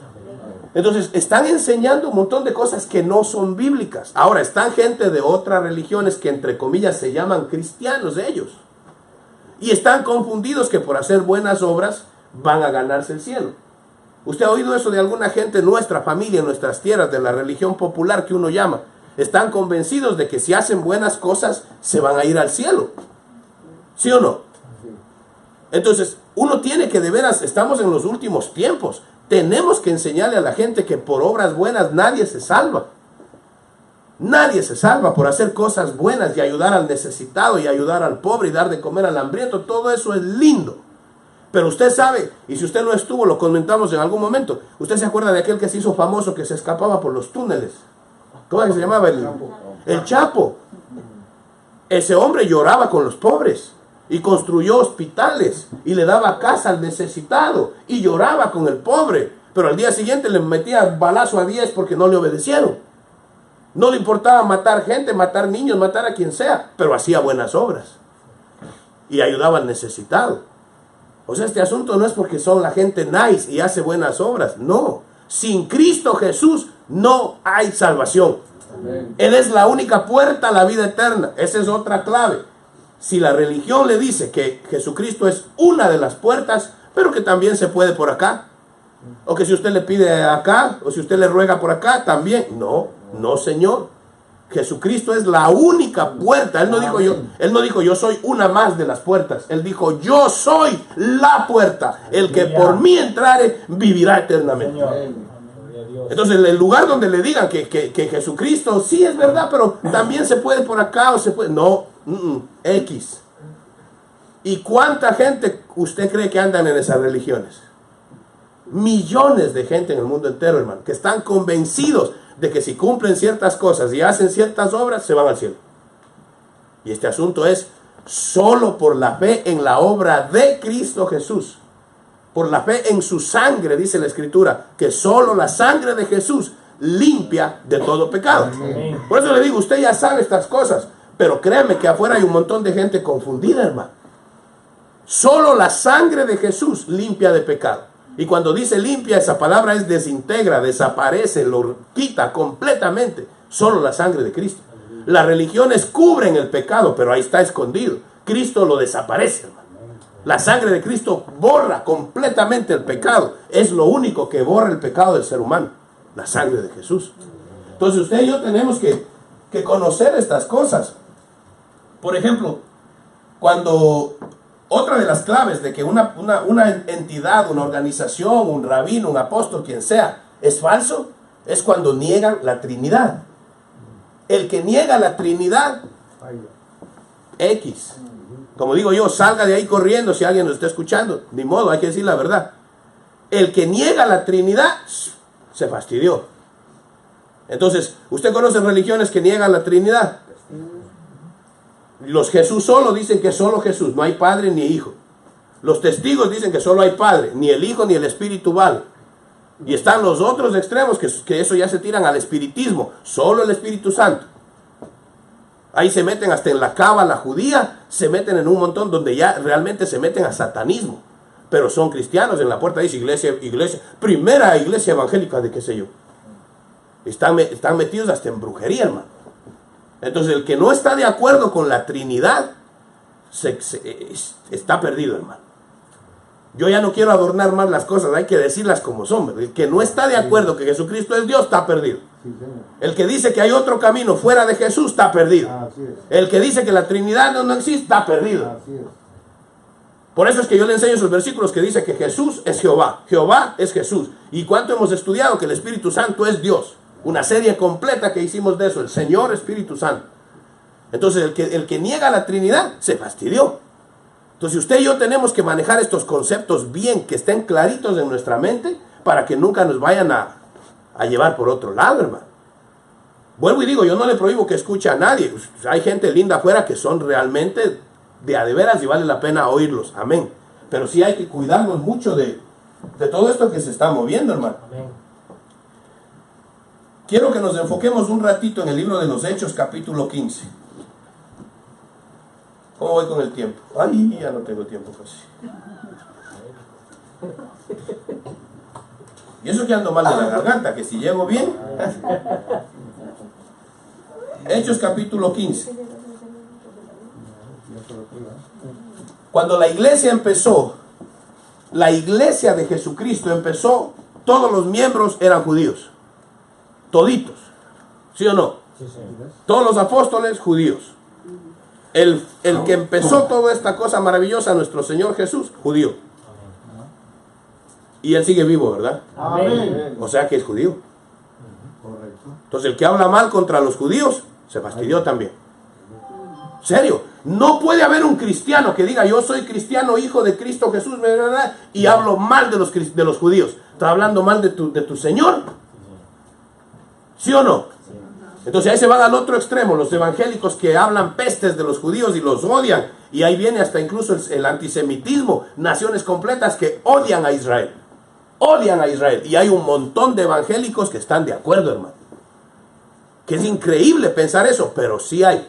A: Entonces, están enseñando un montón de cosas que no son bíblicas. Ahora, están gente de otras religiones que entre comillas se llaman cristianos ellos. Y están confundidos que por hacer buenas obras van a ganarse el cielo. ¿Usted ha oído eso de alguna gente en nuestra familia, en nuestras tierras, de la religión popular que uno llama? Están convencidos de que si hacen buenas cosas se van a ir al cielo. ¿Sí o no? Entonces, uno tiene que de veras, estamos en los últimos tiempos. Tenemos que enseñarle a la gente que por obras buenas nadie se salva. Nadie se salva por hacer cosas buenas y ayudar al necesitado y ayudar al pobre y dar de comer al hambriento. Todo eso es lindo. Pero usted sabe, y si usted no estuvo, lo comentamos en algún momento. ¿Usted se acuerda de aquel que se hizo famoso, que se escapaba por los túneles? ¿Cómo es que se llamaba? El Chapo. Ese hombre lloraba con los pobres y construyó hospitales y le daba casa al necesitado y lloraba con el pobre, pero al día siguiente le metía balazo a 10 porque no le obedecieron. No le importaba matar gente, matar niños, matar a quien sea, pero hacía buenas obras y ayudaba al necesitado. O sea, este asunto no es porque son la gente nice y hace buenas obras, no. Sin Cristo Jesús no hay salvación. Amén. Él es la única puerta a la vida eterna. Esa es otra clave. Si la religión le dice que Jesucristo es una de las puertas, pero que también se puede por acá, o que si usted le pide acá, o si usted le ruega por acá, también. No, no, señor. Jesucristo es la única puerta. Él no dijo yo soy una más de las puertas. Él dijo yo soy la puerta. El que por mí entrare vivirá eternamente. Entonces el lugar donde le digan que Jesucristo sí es verdad, pero también se puede por acá o se puede. No, X. ¿Y cuánta gente usted cree que andan en esas religiones? Millones de gente en el mundo entero, hermano, que están convencidos de que si cumplen ciertas cosas y hacen ciertas obras, se van al cielo. Y este asunto es solo por la fe en la obra de Cristo Jesús. Por la fe en su sangre, dice la Escritura, que solo la sangre de Jesús limpia de todo pecado. Amén. Por eso le digo, usted ya sabe estas cosas, pero créame que afuera hay un montón de gente confundida, hermano. Solo la sangre de Jesús limpia de pecado. Y cuando dice limpia, esa palabra es desintegra, desaparece, lo quita completamente. Solo la sangre de Cristo. Las religiones cubren el pecado, pero ahí está escondido. Cristo lo desaparece, hermano. La sangre de Cristo borra completamente el pecado. Es lo único que borra el pecado del ser humano. La sangre de Jesús. Entonces usted y yo tenemos que conocer estas cosas. Por ejemplo, cuando otra de las claves de que una entidad, una organización, un rabino, un apóstol, quien sea, es falso, es cuando niegan la Trinidad. El que niega la Trinidad, X. Como digo yo, salga de ahí corriendo si alguien nos está escuchando. Ni modo, hay que decir la verdad. El que niega la Trinidad, se fastidió. Entonces, ¿usted conoce religiones que niegan la Trinidad? Los Jesús solo dicen que solo Jesús, no hay Padre ni Hijo. Los testigos dicen que solo hay Padre, ni el Hijo ni el Espíritu vale. Y están los otros extremos que eso ya se tiran al espiritismo, solo el Espíritu Santo. Ahí se meten hasta en la cábala judía, se meten en un montón donde ya realmente se meten a satanismo. Pero son cristianos, en la puerta dice iglesia, primera iglesia evangélica de qué sé yo. Están metidos hasta en brujería, hermano. Entonces el que no está de acuerdo con la Trinidad, está perdido, hermano. Yo ya no quiero adornar más las cosas, hay que decirlas como son. El que no está de acuerdo que Jesucristo es Dios, está perdido. El que dice que hay otro camino fuera de Jesús, está perdido. El que dice que la Trinidad no existe, está perdido. Por eso es que yo le enseño esos versículos que dice que Jesús es Jehová, Jehová es Jesús. ¿Y cuánto hemos estudiado que el Espíritu Santo es Dios? Una serie completa que hicimos de eso, el Señor Espíritu Santo. Entonces el que niega la Trinidad, se fastidió. Entonces usted y yo tenemos que manejar estos conceptos bien, que estén claritos en nuestra mente, para que nunca nos vayan a llevar por otro lado, hermano. Vuelvo y digo, yo no le prohíbo que escuche a nadie. Hay gente linda afuera que son realmente de a de veras y vale la pena oírlos, amén. Pero sí hay que cuidarnos mucho de todo esto que se está moviendo, hermano.
B: Amén.
A: Quiero que nos enfoquemos un ratito en el libro de los Hechos, capítulo 15. ¿Cómo voy con el tiempo? Ay, ya no tengo tiempo casi. Y eso que ando mal de la garganta, que si llego bien. Hechos capítulo 15. Cuando la iglesia empezó, la iglesia de Jesucristo empezó, todos los miembros eran judíos. Toditos. ¿Sí o no?
B: Sí, sí.
A: Todos los apóstoles judíos. El que empezó toda esta cosa maravillosa, nuestro Señor Jesús, judío. Y él sigue vivo, ¿verdad?
B: Amén.
A: O sea que es judío.
C: Correcto.
A: Entonces el que habla mal contra los judíos, se fastidió también. ¿Serio? No puede haber un cristiano que diga, yo soy cristiano, hijo de Cristo Jesús, y hablo mal de los judíos. ¿Está hablando mal de tu Señor? ¿Sí o no? Entonces ahí se van al otro extremo, los evangélicos que hablan pestes de los judíos y los odian. Y ahí viene hasta incluso el antisemitismo, naciones completas que odian a Israel. Odian a Israel. Y hay un montón de evangélicos que están de acuerdo, hermano. Que es increíble pensar eso, pero sí hay.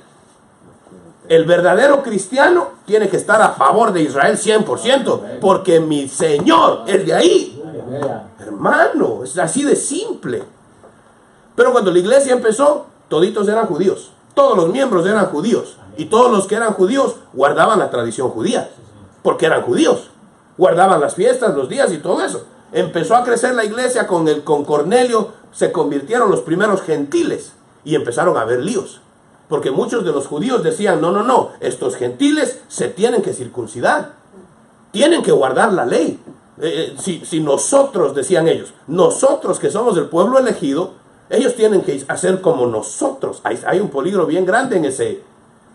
A: El verdadero cristiano tiene que estar a favor de Israel 100%, porque mi Señor es de ahí. Hermano, es así de simple. Pero cuando la iglesia empezó, toditos eran judíos. Todos los miembros eran judíos. Y todos los que eran judíos guardaban la tradición judía. Porque eran judíos. Guardaban las fiestas, los días y todo eso. Empezó a crecer la iglesia con Cornelio. Se convirtieron los primeros gentiles. Y empezaron a haber líos. Porque muchos de los judíos decían, no, estos gentiles se tienen que circuncidar. Tienen que guardar la ley. Si nosotros, decían ellos, nosotros que somos el pueblo elegido, ellos tienen que hacer como nosotros. Hay un peligro bien grande en ese,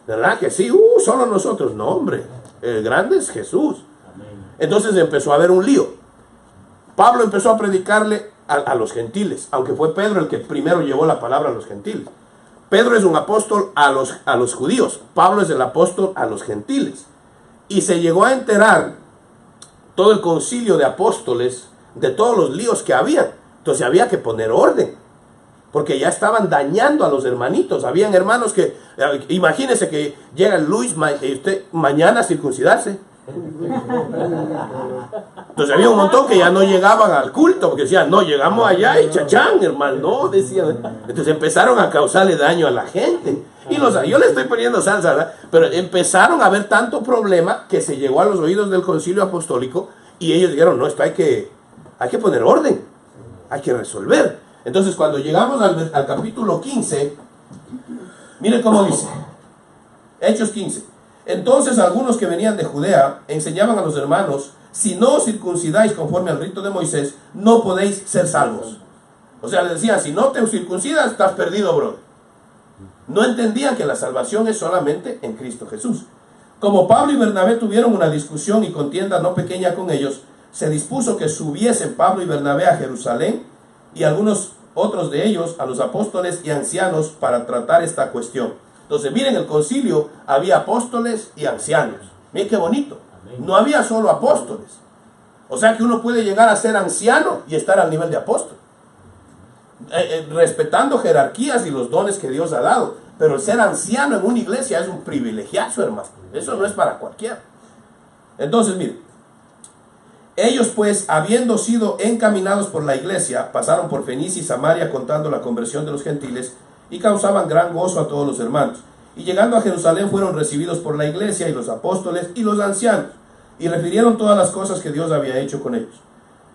A: ¿verdad? Que sí, solo nosotros. No, hombre, el grande es Jesús. Entonces empezó a haber un lío. Pablo empezó a predicarle a los gentiles, aunque fue Pedro el que primero llevó la palabra a los gentiles. Pedro es un apóstol a los judíos. Pablo es el apóstol a los gentiles. Y se llegó a enterar todo el concilio de apóstoles de todos los líos que había. Entonces había que poner orden. Porque ya estaban dañando a los hermanitos. Habían hermanos que, imagínense que llega Luis y usted mañana a circuncidarse. Entonces había un montón que ya no llegaban al culto, porque decían, no, llegamos allá y chachán, hermano, no, decían. Entonces empezaron a causarle daño a la gente. Y yo le estoy poniendo salsa, ¿verdad? Pero empezaron a haber tanto problema que se llegó a los oídos del concilio apostólico y ellos dijeron, no, esto hay que poner orden, hay que resolver. Entonces, cuando llegamos al capítulo 15, mire cómo dice. Hechos 15. Entonces algunos que venían de Judea enseñaban a los hermanos: si no os circuncidáis conforme al rito de Moisés, no podéis ser salvos. O sea, les decían, si no te circuncidas, estás perdido, bro. No entendían que la salvación es solamente en Cristo Jesús. Como Pablo y Bernabé tuvieron una discusión y contienda no pequeña con ellos, se dispuso que subiesen Pablo y Bernabé a Jerusalén y algunos otros de ellos a los apóstoles y ancianos para tratar esta cuestión. Entonces, miren, el concilio había apóstoles y ancianos. Miren qué bonito. No había solo apóstoles. O sea que uno puede llegar a ser anciano y estar al nivel de apóstol. Respetando jerarquías y los dones que Dios ha dado. Pero el ser anciano en una iglesia es un privilegiazo, hermano. Eso no es para cualquiera. Entonces, miren. Ellos pues, habiendo sido encaminados por la iglesia, pasaron por Fenicia y Samaria contando la conversión de los gentiles y causaban gran gozo a todos los hermanos. Y llegando a Jerusalén fueron recibidos por la iglesia y los apóstoles y los ancianos, y refirieron todas las cosas que Dios había hecho con ellos.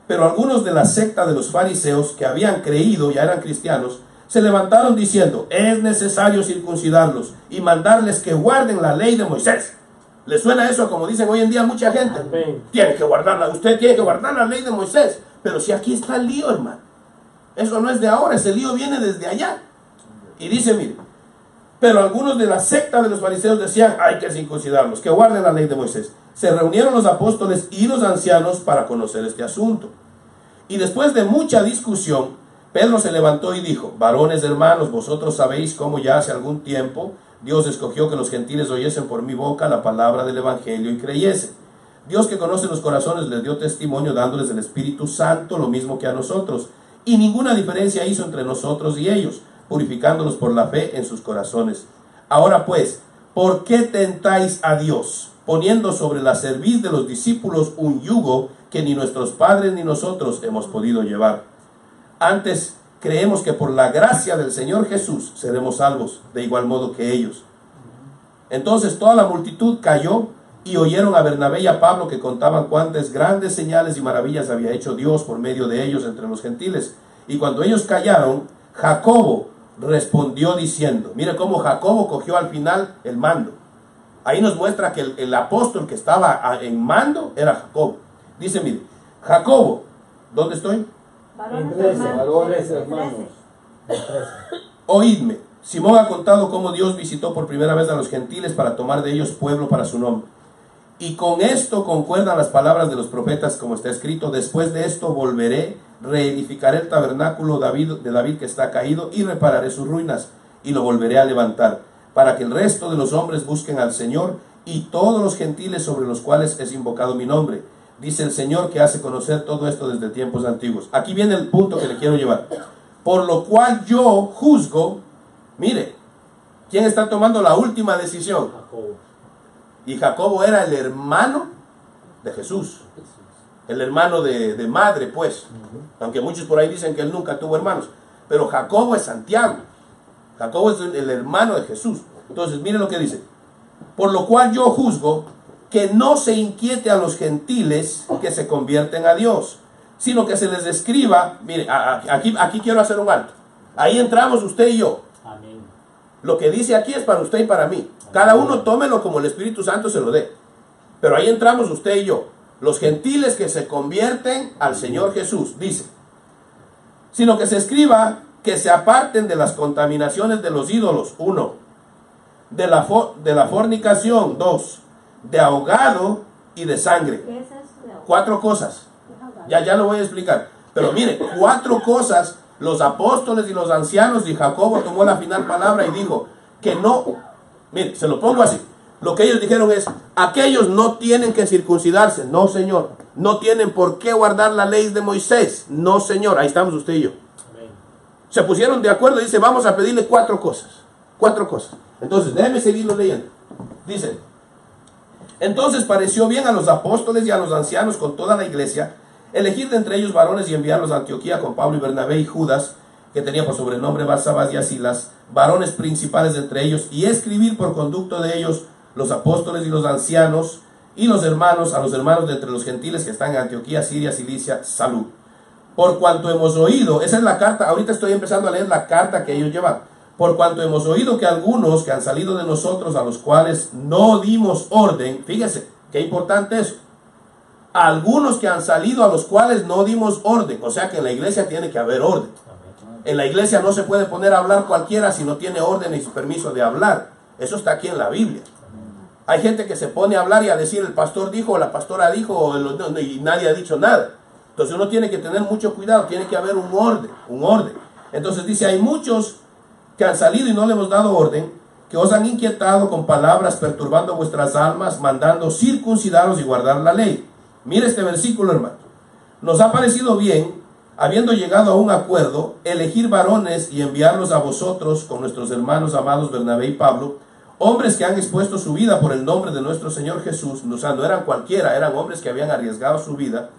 A: Pero algunos de la secta de los fariseos que habían creído, ya eran cristianos, se levantaron diciendo: es necesario circuncidarlos y mandarles que guarden la ley de Moisés. ¿Le suena eso como dicen hoy en día mucha gente?
B: Amén.
A: Usted tiene que guardar la ley de Moisés. Pero si aquí está el lío, hermano. Eso no es de ahora, ese lío viene desde allá. Y dice, mire, pero algunos de la secta de los fariseos decían: hay que circuncidarlos, que guarden la ley de Moisés. Se reunieron los apóstoles y los ancianos para conocer este asunto. Y después de mucha discusión, Pedro se levantó y dijo: varones hermanos, vosotros sabéis cómo ya hace algún tiempo Dios escogió que los gentiles oyesen por mi boca la palabra del evangelio y creyesen. Dios, que conoce los corazones, les dio testimonio dándoles el Espíritu Santo, lo mismo que a nosotros. Y ninguna diferencia hizo entre nosotros y ellos, purificándolos por la fe en sus corazones. Ahora pues, ¿por qué tentáis a Dios, poniendo sobre la cerviz de los discípulos un yugo que ni nuestros padres ni nosotros hemos podido llevar? Antes creemos que por la gracia del Señor Jesús seremos salvos, de igual modo que ellos. Entonces toda la multitud cayó y oyeron a Bernabé y a Pablo, que contaban cuántas grandes señales y maravillas había hecho Dios por medio de ellos entre los gentiles. Y cuando ellos callaron, Jacobo respondió diciendo, mire cómo Jacobo cogió al final el mando. Ahí nos muestra que el apóstol que estaba en mando era Jacobo. Dice, mire, Jacobo, ¿dónde estoy?
B: Varones hermanos.
A: Oídme. Simón ha contado cómo Dios visitó por primera vez a los gentiles para tomar de ellos pueblo para su nombre. Y con esto concuerdan las palabras de los profetas, como está escrito: después de esto volveré, reedificaré el tabernáculo de David que está caído, y repararé sus ruinas, y lo volveré a levantar, para que el resto de los hombres busquen al Señor, y todos los gentiles sobre los cuales es invocado mi nombre. Dice el Señor, que hace conocer todo esto desde tiempos antiguos. Aquí viene el punto que le quiero llevar. Por lo cual yo juzgo, mire, ¿quién está tomando la última decisión?
B: Jacobo.
A: Y Jacobo era el hermano de Jesús. El hermano de madre, pues. Aunque muchos por ahí dicen que él nunca tuvo hermanos. Pero Jacobo es Santiago. Jacobo es el hermano de Jesús. Entonces, miren lo que dice. Por lo cual yo juzgo que no se inquiete a los gentiles que se convierten a Dios, sino que se les escriba. Mire, aquí quiero hacer un alto. Ahí entramos usted y yo.
B: Amén.
A: Lo que dice aquí es para usted y para mí. Cada uno tómelo como el Espíritu Santo se lo dé. Pero ahí entramos usted y yo. Los gentiles que se convierten al Señor Jesús, dice. Sino que se escriba que se aparten de las contaminaciones de los ídolos, 1. De la fornicación, 2. De ahogado y de sangre. 4 cosas. Ya lo voy a explicar. Pero mire, 4 cosas. Los apóstoles y los ancianos, y Jacobo tomó la final palabra y dijo que no. Mire, se lo pongo así. Lo que ellos dijeron es: aquellos no tienen que circuncidarse. No, Señor. No tienen por qué guardar la ley de Moisés. No, Señor. Ahí estamos usted y yo.
B: Amén.
A: Se pusieron de acuerdo y dice: vamos a pedirle 4 cosas. 4 cosas. Entonces, déjeme seguirlo leyendo. Dice: entonces pareció bien a los apóstoles y a los ancianos con toda la iglesia elegir de entre ellos varones y enviarlos a Antioquía con Pablo y Bernabé y Judas, que tenía por sobrenombre Barsabás, y a Silas, varones principales de entre ellos, y escribir por conducto de ellos los apóstoles y los ancianos y los hermanos, a los hermanos de entre los gentiles que están en Antioquía, Siria, Cilicia, salud. Por cuanto hemos oído, esa es la carta, ahorita estoy empezando a leer la carta que ellos llevan. Por cuanto hemos oído que algunos que han salido de nosotros, a los cuales no dimos orden, fíjese, qué importante eso. Algunos que han salido a los cuales no dimos orden, o sea que en la iglesia tiene que haber orden. En la iglesia no se puede poner a hablar cualquiera si no tiene orden y permiso de hablar. Eso está aquí en la Biblia. Hay gente que se pone a hablar y a decir el pastor dijo, o la pastora dijo, y nadie ha dicho nada. Entonces uno tiene que tener mucho cuidado, tiene que haber un orden, un orden. Entonces dice, hay muchos que han salido y no le hemos dado orden, que os han inquietado con palabras, perturbando vuestras almas, mandando circuncidaros y guardar la ley. Mire este versículo, hermano. Nos ha parecido bien, habiendo llegado a un acuerdo, elegir varones y enviarlos a vosotros con nuestros hermanos amados Bernabé y Pablo, hombres que han expuesto su vida por el nombre de nuestro Señor Jesús. O sea, no eran cualquiera, eran hombres que habían arriesgado su vida.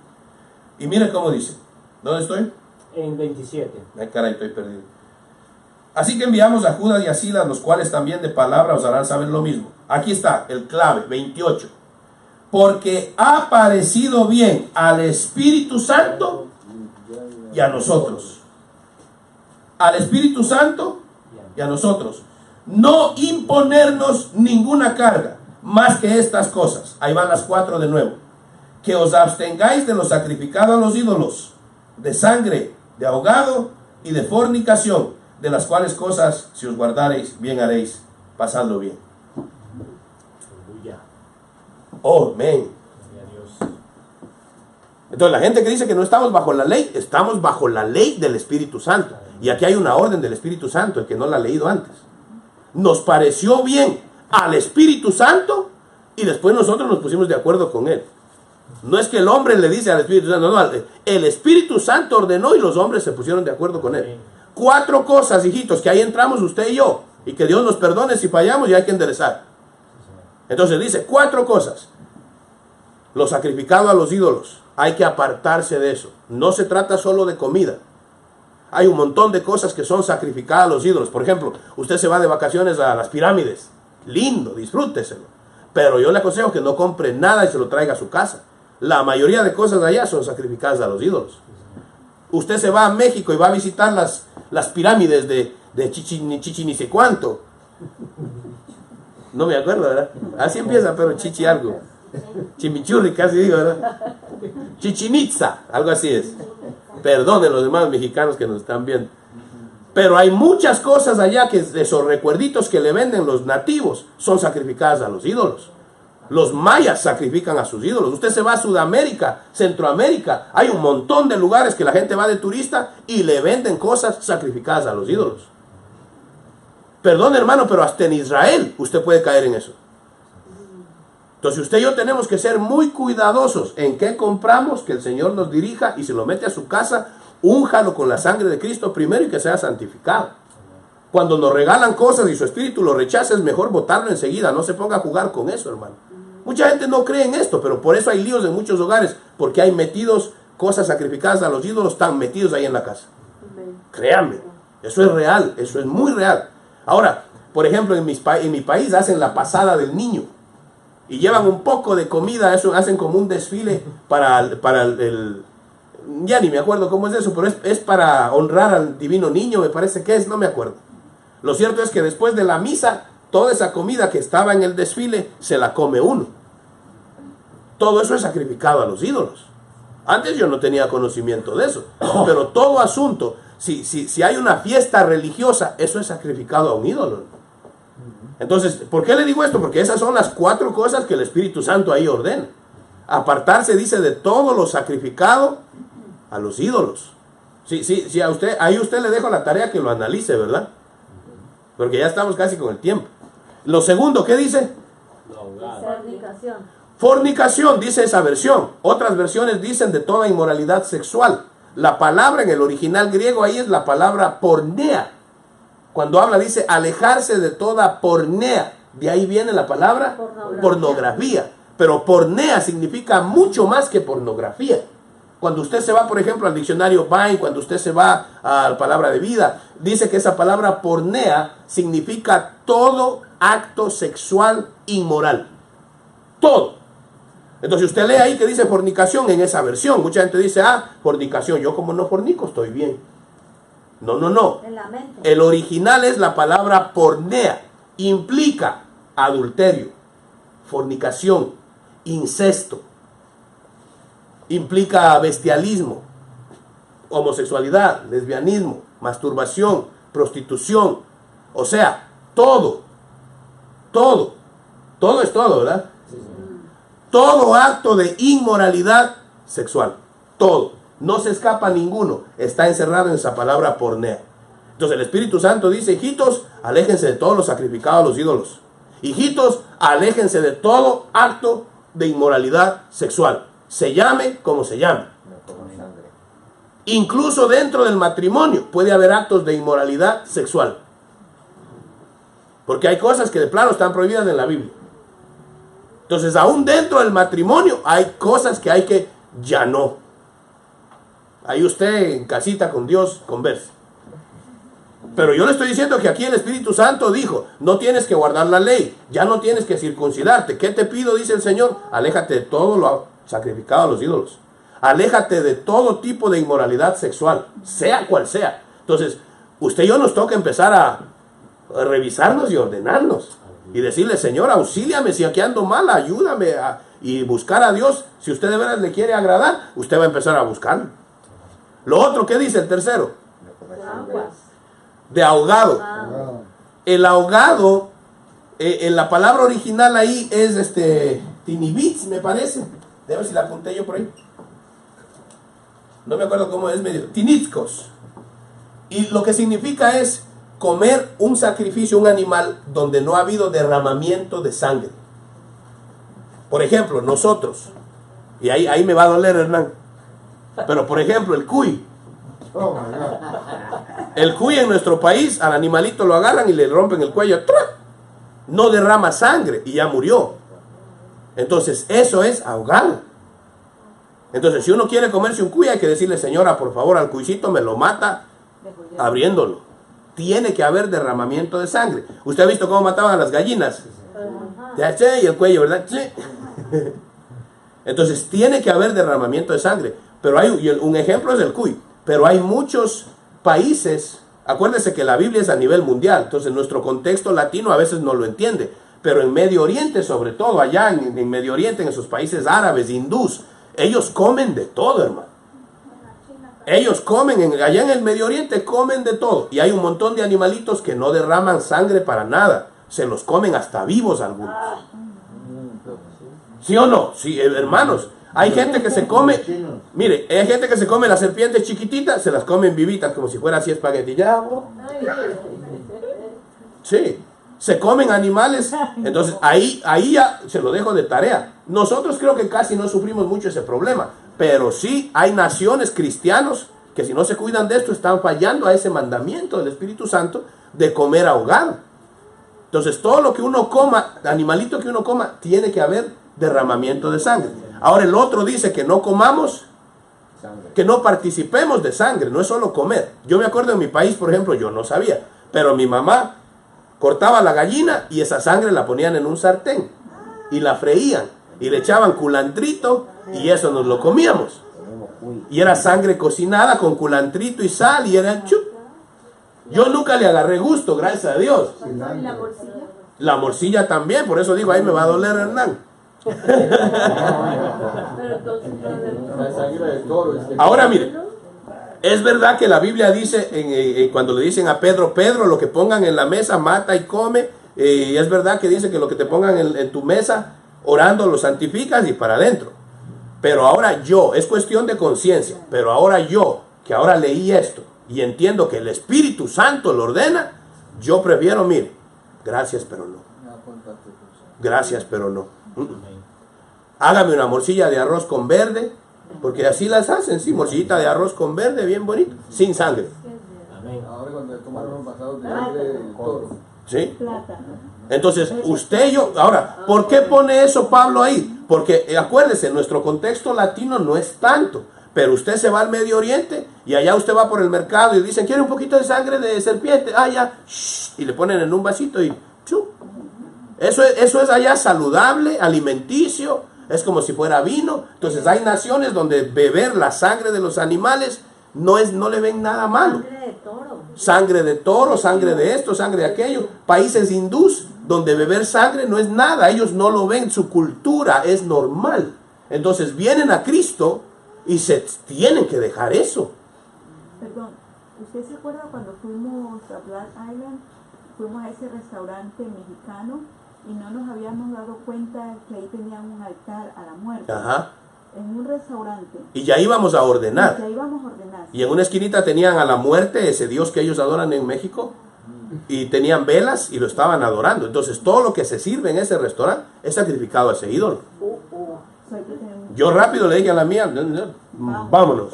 A: Y mire cómo dice. ¿Dónde estoy?
B: En 27.
A: Ay, caray, estoy perdido. Así que enviamos a Judas y a Silas, los cuales también de palabra os harán saber lo mismo. Aquí está el clave, 28. Porque ha parecido bien al Espíritu Santo y a nosotros. Al Espíritu Santo y a nosotros. No imponernos ninguna carga, más que estas cosas. Ahí van las 4 de nuevo. Que os abstengáis de lo sacrificado a los ídolos, de sangre, de ahogado y de fornicación, de las cuales cosas, si os guardareis, bien haréis, pasando bien.
B: Aleluya.
A: Oh, amén.
B: Gloria a Dios.
A: Entonces la gente que dice que no estamos bajo la ley, estamos bajo la ley del Espíritu Santo. Y aquí hay una orden del Espíritu Santo, el que no la ha leído antes. Nos pareció bien al Espíritu Santo y después nosotros nos pusimos de acuerdo con él. No es que el hombre le dice al Espíritu Santo, no, el Espíritu Santo ordenó y los hombres se pusieron de acuerdo con él. 4 cosas, hijitos, que ahí entramos usted y yo, y que Dios nos perdone si fallamos y hay que enderezar. Entonces dice 4 cosas. Lo sacrificado a los ídolos, hay que apartarse de eso. No se trata solo de comida. Hay un montón de cosas que son sacrificadas a los ídolos. Por ejemplo, usted se va de vacaciones a las pirámides. Lindo, disfrúteselo. Pero yo le aconsejo que no compre nada y se lo traiga a su casa. La mayoría de cosas de allá son sacrificadas a los ídolos. Usted se va a México y va a visitar las pirámides de Chichén ni sé cuánto. No me acuerdo, ¿verdad? Así empieza, pero Chichi algo. Chimichurri casi digo, ¿verdad? Chichén Itzá, algo así es. Perdonen los demás mexicanos que nos están viendo. Pero hay muchas cosas allá que de esos recuerditos que le venden los nativos son sacrificadas a los ídolos. Los mayas sacrifican a sus ídolos. Usted se va a Sudamérica, Centroamérica, hay un montón de lugares que la gente va de turista y le venden cosas sacrificadas a los ídolos. Perdón, hermano, pero hasta en Israel usted puede caer en eso. Entonces usted y yo tenemos que ser muy cuidadosos en qué compramos, que el Señor nos dirija y se lo mete a su casa, únjalo con la sangre de Cristo primero y que sea santificado. Cuando nos regalan cosas y su espíritu lo rechaza, es mejor botarlo enseguida, no se ponga a jugar con eso, hermano. Mucha gente no cree en esto, pero por eso hay líos en muchos hogares, porque hay metidos cosas sacrificadas a los ídolos, están metidos ahí en la casa. Créanme, eso es real, eso es muy real. Ahora, por ejemplo, en mi país hacen la pasada del niño y llevan un poco de comida, eso hacen como un desfile para el ya ni me acuerdo cómo es eso, pero es para honrar al divino niño, me parece que es, no me acuerdo. Lo cierto es que después de la misa, toda esa comida que estaba en el desfile, se la come uno. Todo eso es sacrificado a los ídolos. Antes yo no tenía conocimiento de eso, pero todo asunto, si hay una fiesta religiosa, eso es sacrificado a un ídolo. Entonces, ¿por qué le digo esto? Porque esas son las 4 cosas que el Espíritu Santo ahí ordena. Apartarse, dice, de todo lo sacrificado a los ídolos. Sí, a usted, ahí usted le dejo la tarea que lo analice, ¿verdad? Porque ya estamos casi con el tiempo. Lo segundo, ¿qué dice?
E: Fornicación.
A: Fornicación, dice esa versión. Otras versiones dicen de toda inmoralidad sexual. La palabra en el original griego ahí es la palabra pornea. Cuando habla dice alejarse de toda pornea. De ahí viene la palabra pornografía. Pero pornea significa mucho más que pornografía. Cuando usted se va, por ejemplo, al diccionario Vine, cuando usted se va a la palabra de vida, dice que esa palabra pornea significa todo acto sexual inmoral. Todo. Entonces usted lee ahí que dice fornicación en esa versión. Mucha gente dice, fornicación. Yo como no fornico estoy bien. No.
E: En la mente.
A: El original es la palabra pornea. Implica adulterio, fornicación, incesto. Implica bestialismo, homosexualidad, lesbianismo, masturbación, prostitución. O sea, todo es todo, ¿verdad? Todo acto de inmoralidad sexual, todo, no se escapa ninguno, está encerrado en esa palabra pornea. Entonces el Espíritu Santo dice, hijitos, aléjense de todos los sacrificados a los ídolos. Hijitos, aléjense de todo acto de inmoralidad sexual, se llame como se llame. Incluso dentro del matrimonio puede haber actos de inmoralidad sexual. Porque hay cosas que de plano están prohibidas en la Biblia. Entonces, aún dentro del matrimonio hay cosas que hay que ya no. Ahí usted en casita con Dios converse. Pero yo le estoy diciendo que aquí el Espíritu Santo dijo, no tienes que guardar la ley, ya no tienes que circuncidarte. ¿Qué te pido? Dice el Señor. Aléjate de todo lo sacrificado a los ídolos. Aléjate de todo tipo de inmoralidad sexual, sea cual sea. Entonces, usted y yo nos toca empezar a revisarnos y ordenarnos. Y decirle, Señor, auxíliame si aquí ando mal, ayúdame y buscar a Dios. Si usted de veras le quiere agradar, usted va a empezar a buscarlo. Lo otro, ¿qué dice el tercero?
E: Aguas.
A: De ahogado.
E: Ah.
A: El ahogado, en la palabra original ahí es tinibits, me parece. Debe ver si la apunté yo por ahí. No me acuerdo cómo es medio. Tinitzkos. Y lo que significa es comer un sacrificio, un animal, donde no ha habido derramamiento de sangre. Por ejemplo, nosotros, y ahí me va a doler, Hernán, pero por ejemplo, el cuy.
C: Oh, my God.
A: El cuy en nuestro país, al animalito lo agarran y le rompen el cuello. ¡Truc! No derrama sangre y ya murió. Entonces, eso es ahogado. Entonces, si uno quiere comerse un cuy, hay que decirle, señora, por favor, al cuycito me lo mata abriéndolo. Tiene que haber derramamiento de sangre. ¿Usted ha visto cómo mataban a las gallinas? Ya, y el cuello, ¿verdad? Entonces, tiene que haber derramamiento de sangre. Pero un ejemplo es el cuy. Pero hay muchos países, acuérdense que la Biblia es a nivel mundial, entonces nuestro contexto latino a veces no lo entiende. Pero en Medio Oriente, sobre todo allá en Medio Oriente, en esos países árabes, hindús, ellos comen de todo, hermano. Ellos comen, allá en el Medio Oriente comen de todo. Y hay un montón de animalitos que no derraman sangre para nada. Se los comen hasta vivos algunos. ¿Sí o no? Sí, hermanos. Hay gente que se come, mire, hay gente que se come las serpientes chiquititas, se las comen vivitas como si fuera así espagueti. Ya, sí, se comen animales. Entonces ahí ya se lo dejo de tarea. Nosotros creo que casi no sufrimos mucho ese problema. Pero sí hay naciones cristianos que si no se cuidan de esto están fallando a ese mandamiento del Espíritu Santo de comer ahogado. Entonces todo lo que uno coma, animalito que uno coma, tiene que haber derramamiento de sangre. Ahora el otro dice que no comamos, que no participemos de sangre, no es solo comer. Yo me acuerdo en mi país, por ejemplo, yo no sabía, pero mi mamá cortaba la gallina y esa sangre la ponían en un sartén y la freían y le echaban culantrito y eso nos lo comíamos. Y era sangre cocinada con culantrito y sal y era chup. Yo nunca le agarré gusto, gracias a Dios.
E: ¿Y la bolsilla?
A: La morcilla también, por eso digo, ahí me va a doler, Hernán. Ahora mire, es verdad que la Biblia dice, cuando le dicen a Pedro, lo que pongan en la mesa mata y come, y es verdad que dice que lo que te pongan en tu mesa, orando lo santificas y para adentro. Pero ahora es cuestión de conciencia, pero ahora que ahora leí esto y entiendo que el Espíritu Santo lo ordena, yo prefiero, mire, gracias pero no. Gracias pero no. Hágame una morcilla de arroz con verde, porque así las hacen, sí, morcillita de arroz con verde, bien bonito, sin sangre.
F: Ahora cuando tomaron los pasados de sangre del toro.
A: ¿Sí? Entonces, usted y yo, ahora, ¿por qué pone eso Pablo ahí? Porque acuérdese, nuestro contexto latino no es tanto, pero usted se va al Medio Oriente y allá usted va por el mercado y dicen, ¿quiere un poquito de sangre de serpiente? Ah, ya, y le ponen en un vasito y chup. Eso es allá saludable, alimenticio. es como si fuera vino. Entonces hay naciones donde beber la sangre de los animales no le ven nada malo.
E: Sangre de toro.
A: Sangre de toro, sangre de esto, sangre de aquello. Países hindús donde beber sangre no es nada, ellos no lo ven, su cultura es normal. Entonces vienen a Cristo y se tienen que dejar eso.
G: Perdón, ¿usted se acuerda cuando fuimos a Black Island? Fuimos a ese restaurante mexicano y no nos habíamos dado cuenta que ahí tenían un altar a la muerte.
A: Ajá.
G: En un restaurante.
A: Y ya íbamos a ordenar.
G: Ya íbamos a ordenar.
A: Y en una esquinita tenían a la muerte, ese Dios que ellos adoran en México, y tenían velas y lo estaban adorando. Entonces todo lo que se sirve en ese restaurante es sacrificado a ese ídolo.
G: So, hay que tener mucho-
A: Yo rápido le dije a la mía, vámonos.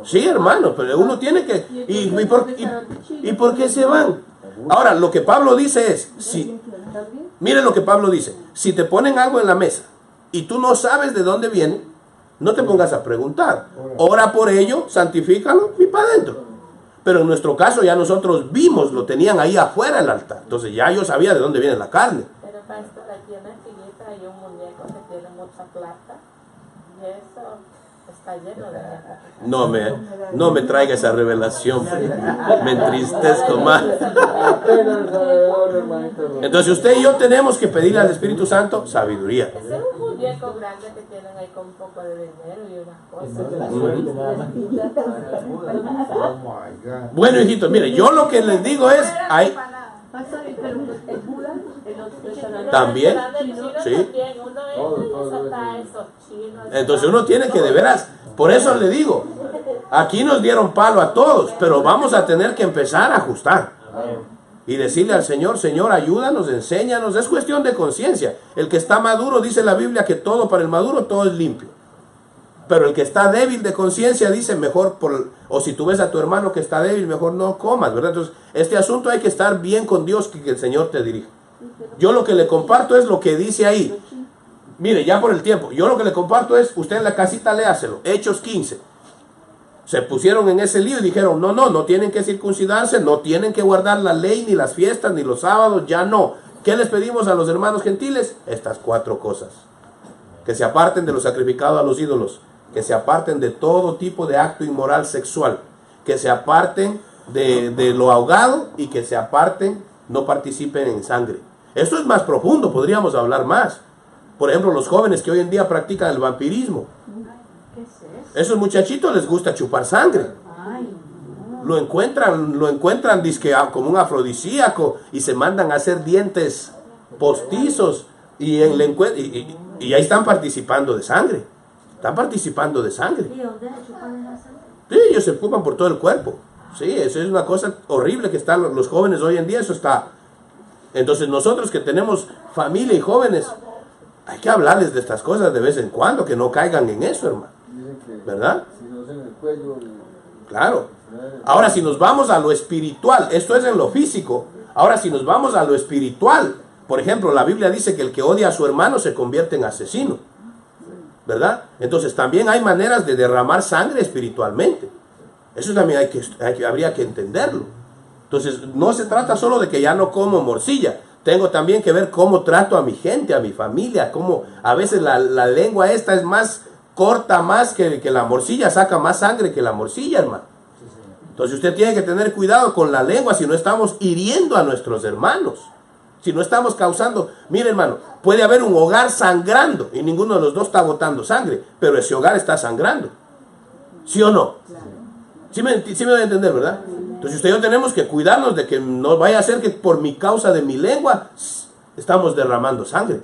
A: Sí, hermano, pero uno tiene que... ¿Y por qué se van? Ahora, lo que Pablo dice es, miren lo que Pablo dice, si te ponen algo en la mesa y tú no sabes de dónde viene, no te pongas a preguntar. Ora por ello, santifícalo y para adentro. Pero en nuestro caso ya nosotros vimos, lo tenían ahí afuera el altar. Entonces ya yo sabía de dónde viene la carne.
H: Pero pastor, aquí en la esquinita hay un muñeco que tiene mucha plata y eso está lleno de gente.
A: No me traiga esa revelación. Me entristezco más. Entonces usted y yo tenemos que pedirle al Espíritu Santo sabiduría.
H: Ese es un muñeco grande que tienen ahí con un poco de dinero y unas
B: Esa es de la
H: cosas.
B: suerte nada más.
C: Oh my God.
A: Bueno, hijitos, mire, yo lo que les digo es, hay
E: Pastor, pero el Buda, el otro restaurante.
A: también, sí.
H: También, uno entra y eso está esos chinos.
A: Entonces uno tiene que de veras, por eso le digo, aquí nos dieron palo a todos, pero vamos a tener que empezar a ajustar. Y decirle al Señor, Señor, ayúdanos, enséñanos. Es cuestión de conciencia. El que está maduro, dice la Biblia, que todo para el maduro, todo es limpio. Pero el que está débil de conciencia dice mejor, o si tú ves a tu hermano que está débil, mejor no comas, ¿verdad? Entonces, este asunto hay que estar bien con Dios, que el Señor te dirija. Yo lo que le comparto es lo que dice ahí. Mire, ya por el tiempo, yo lo que le comparto es, usted en la casita léaselo, Hechos 15. Se pusieron en ese lío y dijeron, no tienen que circuncidarse, no tienen que guardar la ley, ni las fiestas, ni los sábados, ya no. ¿Qué les pedimos a los hermanos gentiles? Estas 4 cosas. Que se aparten de lo sacrificado a los ídolos, que se aparten de todo tipo de acto inmoral sexual, que se aparten de lo ahogado y que se aparten, no participen en sangre. Esto es más profundo, podríamos hablar más. Por ejemplo, los jóvenes que hoy en día practican el vampirismo.
E: ¿Qué es eso?
A: Esos muchachitos les gusta chupar sangre.
E: Ay,
A: Lo encuentran dizque, como un afrodisíaco y se mandan a hacer dientes postizos y ahí están participando de sangre. Están participando de sangre.
E: ¿y dónde se chupan esa sangre?
A: Sí, ellos se ocupan por todo el cuerpo. Sí, eso es una cosa horrible que están los jóvenes hoy en día, eso está. Entonces nosotros que tenemos familia y jóvenes, hay que hablarles de estas cosas de vez en cuando, que no caigan en eso, hermano.
F: Dicen que
A: ¿Verdad?
F: si no es en el cuello,
A: Claro. Ahora si nos vamos a lo espiritual, esto es en lo físico. Ahora si nos vamos a lo espiritual, por ejemplo, la Biblia dice que el que odia a su hermano se convierte en asesino. ¿Verdad? Entonces también hay maneras de derramar sangre espiritualmente. Eso también habría que entenderlo. Entonces no se trata solo de que ya no como morcilla. Tengo también que ver cómo trato a mi gente, a mi familia. Cómo a veces la lengua esta es más corta más que la morcilla, saca más sangre que la morcilla, hermano. Entonces usted tiene que tener cuidado con la lengua si no estamos hiriendo a nuestros hermanos. Si no estamos causando, mire hermano, puede haber un hogar sangrando y ninguno de los dos está botando sangre, pero ese hogar está sangrando. ¿Sí o no? Sí me voy a entender, ¿verdad? Entonces usted y yo tenemos que cuidarnos de que no vaya a ser que por mi causa de mi lengua estamos derramando sangre.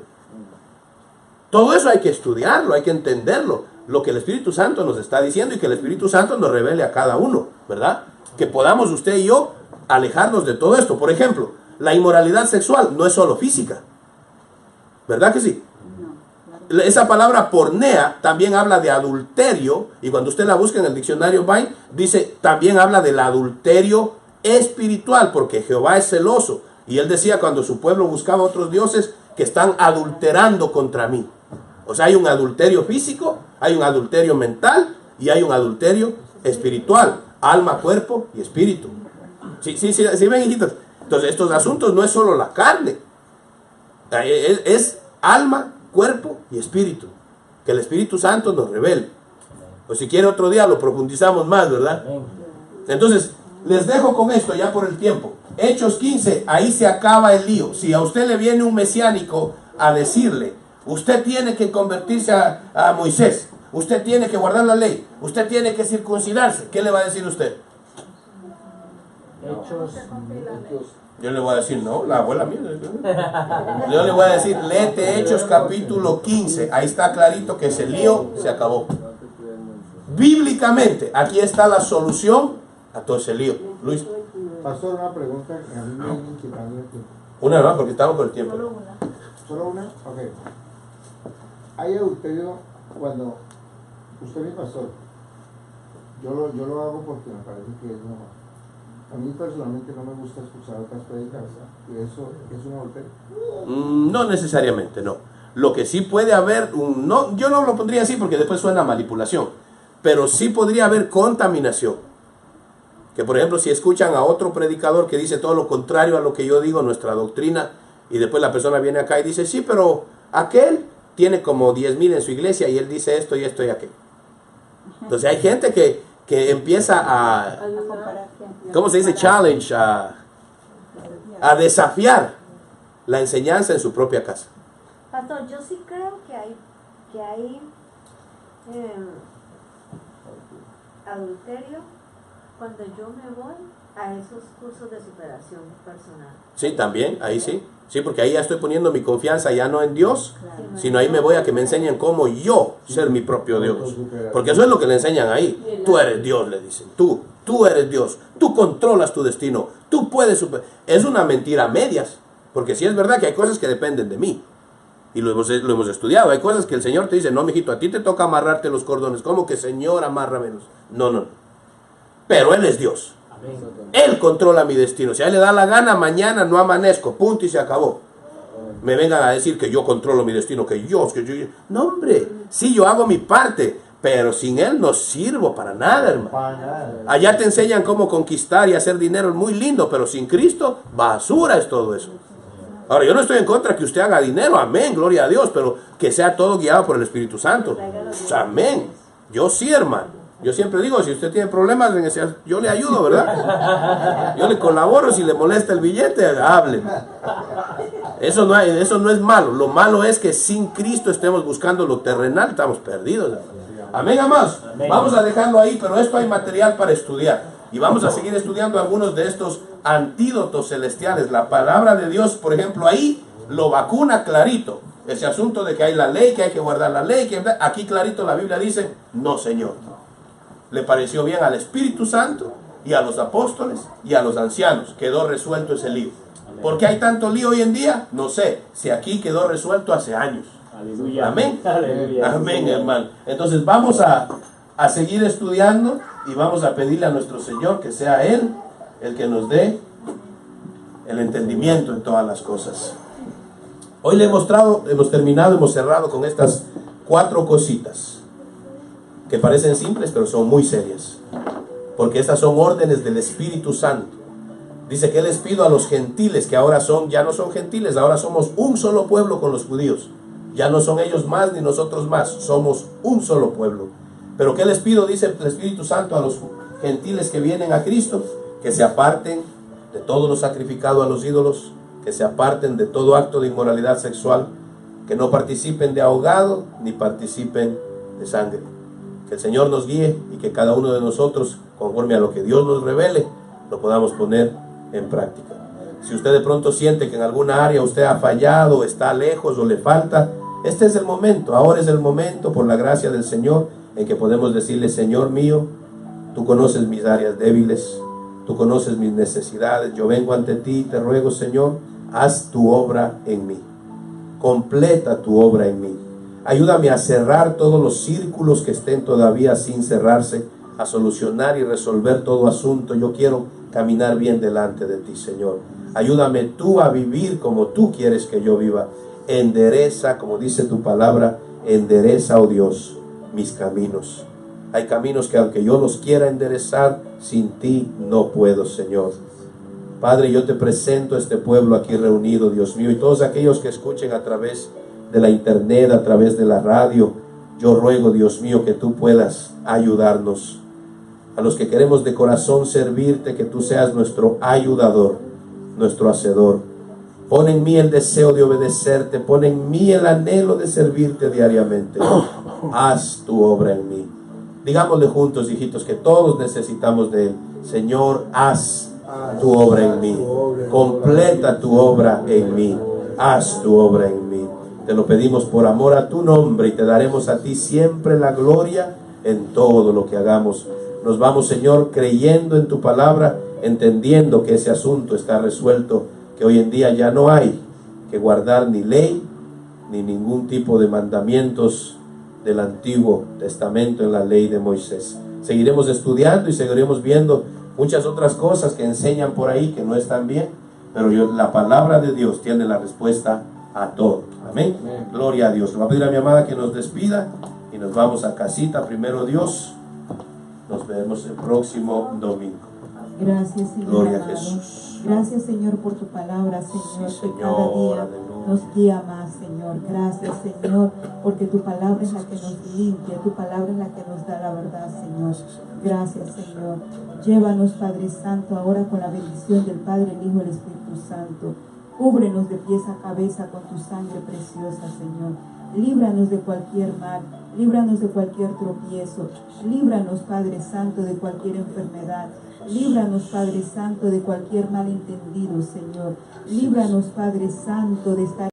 A: Todo eso hay que estudiarlo, hay que entenderlo, lo que el Espíritu Santo nos está diciendo y que el Espíritu Santo nos revele a cada uno, ¿verdad? Que podamos usted y yo alejarnos de todo esto. Por ejemplo, la inmoralidad sexual no es solo física, ¿verdad que sí? Esa palabra pornea también habla de adulterio, y cuando usted la busca en el diccionario Vine, dice, también habla del adulterio espiritual, porque Jehová es celoso, y él decía cuando su pueblo buscaba otros dioses, que están adulterando contra mí. O sea, hay un adulterio físico, hay un adulterio mental, y hay un adulterio espiritual, alma, cuerpo y espíritu. ¿Sí ven, hijitos? Entonces, estos asuntos no es solo la carne, es alma, cuerpo y espíritu. Que el Espíritu Santo nos revele. O si quiere otro día lo profundizamos más, ¿verdad? Entonces, les dejo con esto ya por el tiempo. Hechos 15, ahí se acaba el lío. Si a usted le viene un mesiánico a decirle, usted tiene que convertirse a Moisés, usted tiene que guardar la ley, usted tiene que circuncidarse, ¿qué le va a decir usted? Yo le voy a decir, no, la abuela mía. Yo le voy a decir, léete Hechos capítulo 15. Ahí está clarito que ese lío se acabó. Bíblicamente, aquí está la solución a todo ese lío. Luis.
C: Pastor, una pregunta que a mí me viene inquietando el tiempo.
A: Una más, porque estamos con el tiempo.
C: ¿Solo una? Ok. Hay adulterio cuando usted es pastor. Yo lo hago porque me parece que es normal. A mí personalmente no me gusta escuchar otras predicas. ¿Y eso es un adulterio?
A: No necesariamente, no. Lo que sí puede haber, no, yo no lo pondría así porque después suena a manipulación, pero sí podría haber contaminación. Que por ejemplo, si escuchan a otro predicador que dice todo lo contrario a lo que yo digo, nuestra doctrina, y después la persona viene acá y dice, sí, pero aquel tiene como 10,000 en su iglesia y él dice esto y esto y aquello. Entonces hay gente que empieza a, ¿cómo se dice? Challenge, a desafiar la enseñanza en su propia casa.
E: Pastor, yo sí creo que hay adulterio cuando yo me voy a esos cursos de superación personal.
A: Sí, también, ahí sí. Sí, porque ahí ya estoy poniendo mi confianza ya no en Dios, sino ahí me voy a que me enseñen cómo yo ser mi propio Dios. Porque eso es lo que le enseñan ahí. Tú eres Dios, le dicen. Tú eres Dios. Tú controlas tu destino. Tú puedes superar. Es una mentira a medias. Porque sí es verdad que hay cosas que dependen de mí. Y lo hemos estudiado. Hay cosas que el Señor te dice, no, mijito, a ti te toca amarrarte los cordones. ¿Cómo que Señor, amárramelos? No. Pero Él es Dios. Él controla mi destino. Si a Él le da la gana, mañana no amanezco, punto y se acabó. Me vengan a decir que yo controlo mi destino, que yo... No, hombre, sí, yo hago mi parte, pero sin Él no sirvo para nada, hermano. Allá te enseñan cómo conquistar y hacer dinero, es muy lindo, pero sin Cristo, basura es todo eso. Ahora, yo no estoy en contra que usted haga dinero, amén, gloria a Dios, pero que sea todo guiado por el Espíritu Santo. Amén. Yo sí, hermano. Yo siempre digo, si usted tiene problemas, yo le ayudo, ¿verdad? Yo le colaboro, si le molesta el billete, hable. Eso no es malo. Lo malo es que sin Cristo estemos buscando lo terrenal, estamos perdidos. Amén, amados. Vamos a dejarlo ahí, pero esto hay material para estudiar. Y vamos a seguir estudiando algunos de estos antídotos celestiales. La palabra de Dios, por ejemplo, ahí lo vacuna clarito. Ese asunto de que hay la ley, que hay que guardar la ley. Aquí clarito la Biblia dice, no, Señor. Le pareció bien al Espíritu Santo y a los apóstoles y a los ancianos. Quedó resuelto ese lío. ¿Por qué hay tanto lío hoy en día? No sé. Si aquí quedó resuelto hace años. Aleluya. Amén. Aleluya. Amén, hermano. Entonces vamos a seguir estudiando y vamos a pedirle a nuestro Señor que sea Él el que nos dé el entendimiento en todas las cosas. Hoy le hemos terminado, hemos cerrado con estas 4 cositas que parecen simples, pero son muy serias, porque estas son órdenes del Espíritu Santo. Dice que les pido a los gentiles, que ahora ya no son gentiles, ahora somos un solo pueblo con los judíos. Ya no son ellos más ni nosotros más, somos un solo pueblo. Pero ¿qué les pido? Dice el Espíritu Santo a los gentiles que vienen a Cristo, que se aparten de todo lo sacrificado a los ídolos, que se aparten de todo acto de inmoralidad sexual, que no participen de ahogado ni participen de sangre. Que el Señor nos guíe y que cada uno de nosotros, conforme a lo que Dios nos revele, lo podamos poner en práctica. Si usted de pronto siente que en alguna área usted ha fallado, está lejos o le falta, este es el momento, ahora es el momento, por la gracia del Señor, en que podemos decirle, Señor mío, tú conoces mis áreas débiles, tú conoces mis necesidades, yo vengo ante ti y te ruego, Señor, haz tu obra en mí, completa tu obra en mí. Ayúdame a cerrar todos los círculos que estén todavía sin cerrarse, a solucionar y resolver todo asunto. Yo quiero caminar bien delante de ti, Señor. Ayúdame tú a vivir como tú quieres que yo viva. Endereza, como dice tu palabra, endereza, oh Dios, mis caminos. Hay caminos que aunque yo los quiera enderezar, sin ti no puedo, Señor. Padre, yo te presento este pueblo aquí reunido, Dios mío, y todos aquellos que escuchen a través de la internet, a través de la radio. Yo ruego, Dios mío, que tú puedas ayudarnos. A los que queremos de corazón servirte, que tú seas nuestro ayudador, nuestro hacedor. Pon en mí el deseo de obedecerte, pon en mí el anhelo de servirte diariamente. Haz tu obra en mí. Digámosle juntos, hijitos, que todos necesitamos de Él. Señor, haz tu obra en mí. Completa tu obra en mí. Haz tu obra en mí. Te lo pedimos por amor a tu nombre y te daremos a ti siempre la gloria en todo lo que hagamos. Nos vamos, Señor, creyendo en tu palabra, entendiendo que ese asunto está resuelto, que hoy en día ya no hay que guardar ni ley, ni ningún tipo de mandamientos del Antiguo Testamento en la ley de Moisés. Seguiremos estudiando y seguiremos viendo muchas otras cosas que enseñan por ahí que no están bien, pero la palabra de Dios tiene la respuesta a todo. Amén. Amén. Gloria a Dios. Le voy a pedir a mi amada que nos despida y nos vamos a casita. Primero Dios. Nos vemos el próximo domingo.
I: Gracias, Señor.
A: Gloria
I: amado.
A: a Jesús.
I: Gracias, Señor, por tu palabra, Señor,
A: Sí,
I: que
A: Señor,
I: cada día
A: aleluya.
I: nos guía más, Señor. Gracias, Señor, porque tu palabra es la que nos limpia, tu palabra es la que nos da la verdad, Señor. Gracias, Señor. Llévanos, Padre Santo, ahora con la bendición del Padre, el Hijo y el Espíritu Santo. Cúbrenos de pies a cabeza con tu sangre preciosa, Señor. Líbranos de cualquier mal, líbranos de cualquier tropiezo, líbranos, Padre Santo, de cualquier enfermedad, líbranos, Padre Santo, de cualquier malentendido, Señor. Líbranos, Padre Santo, de estar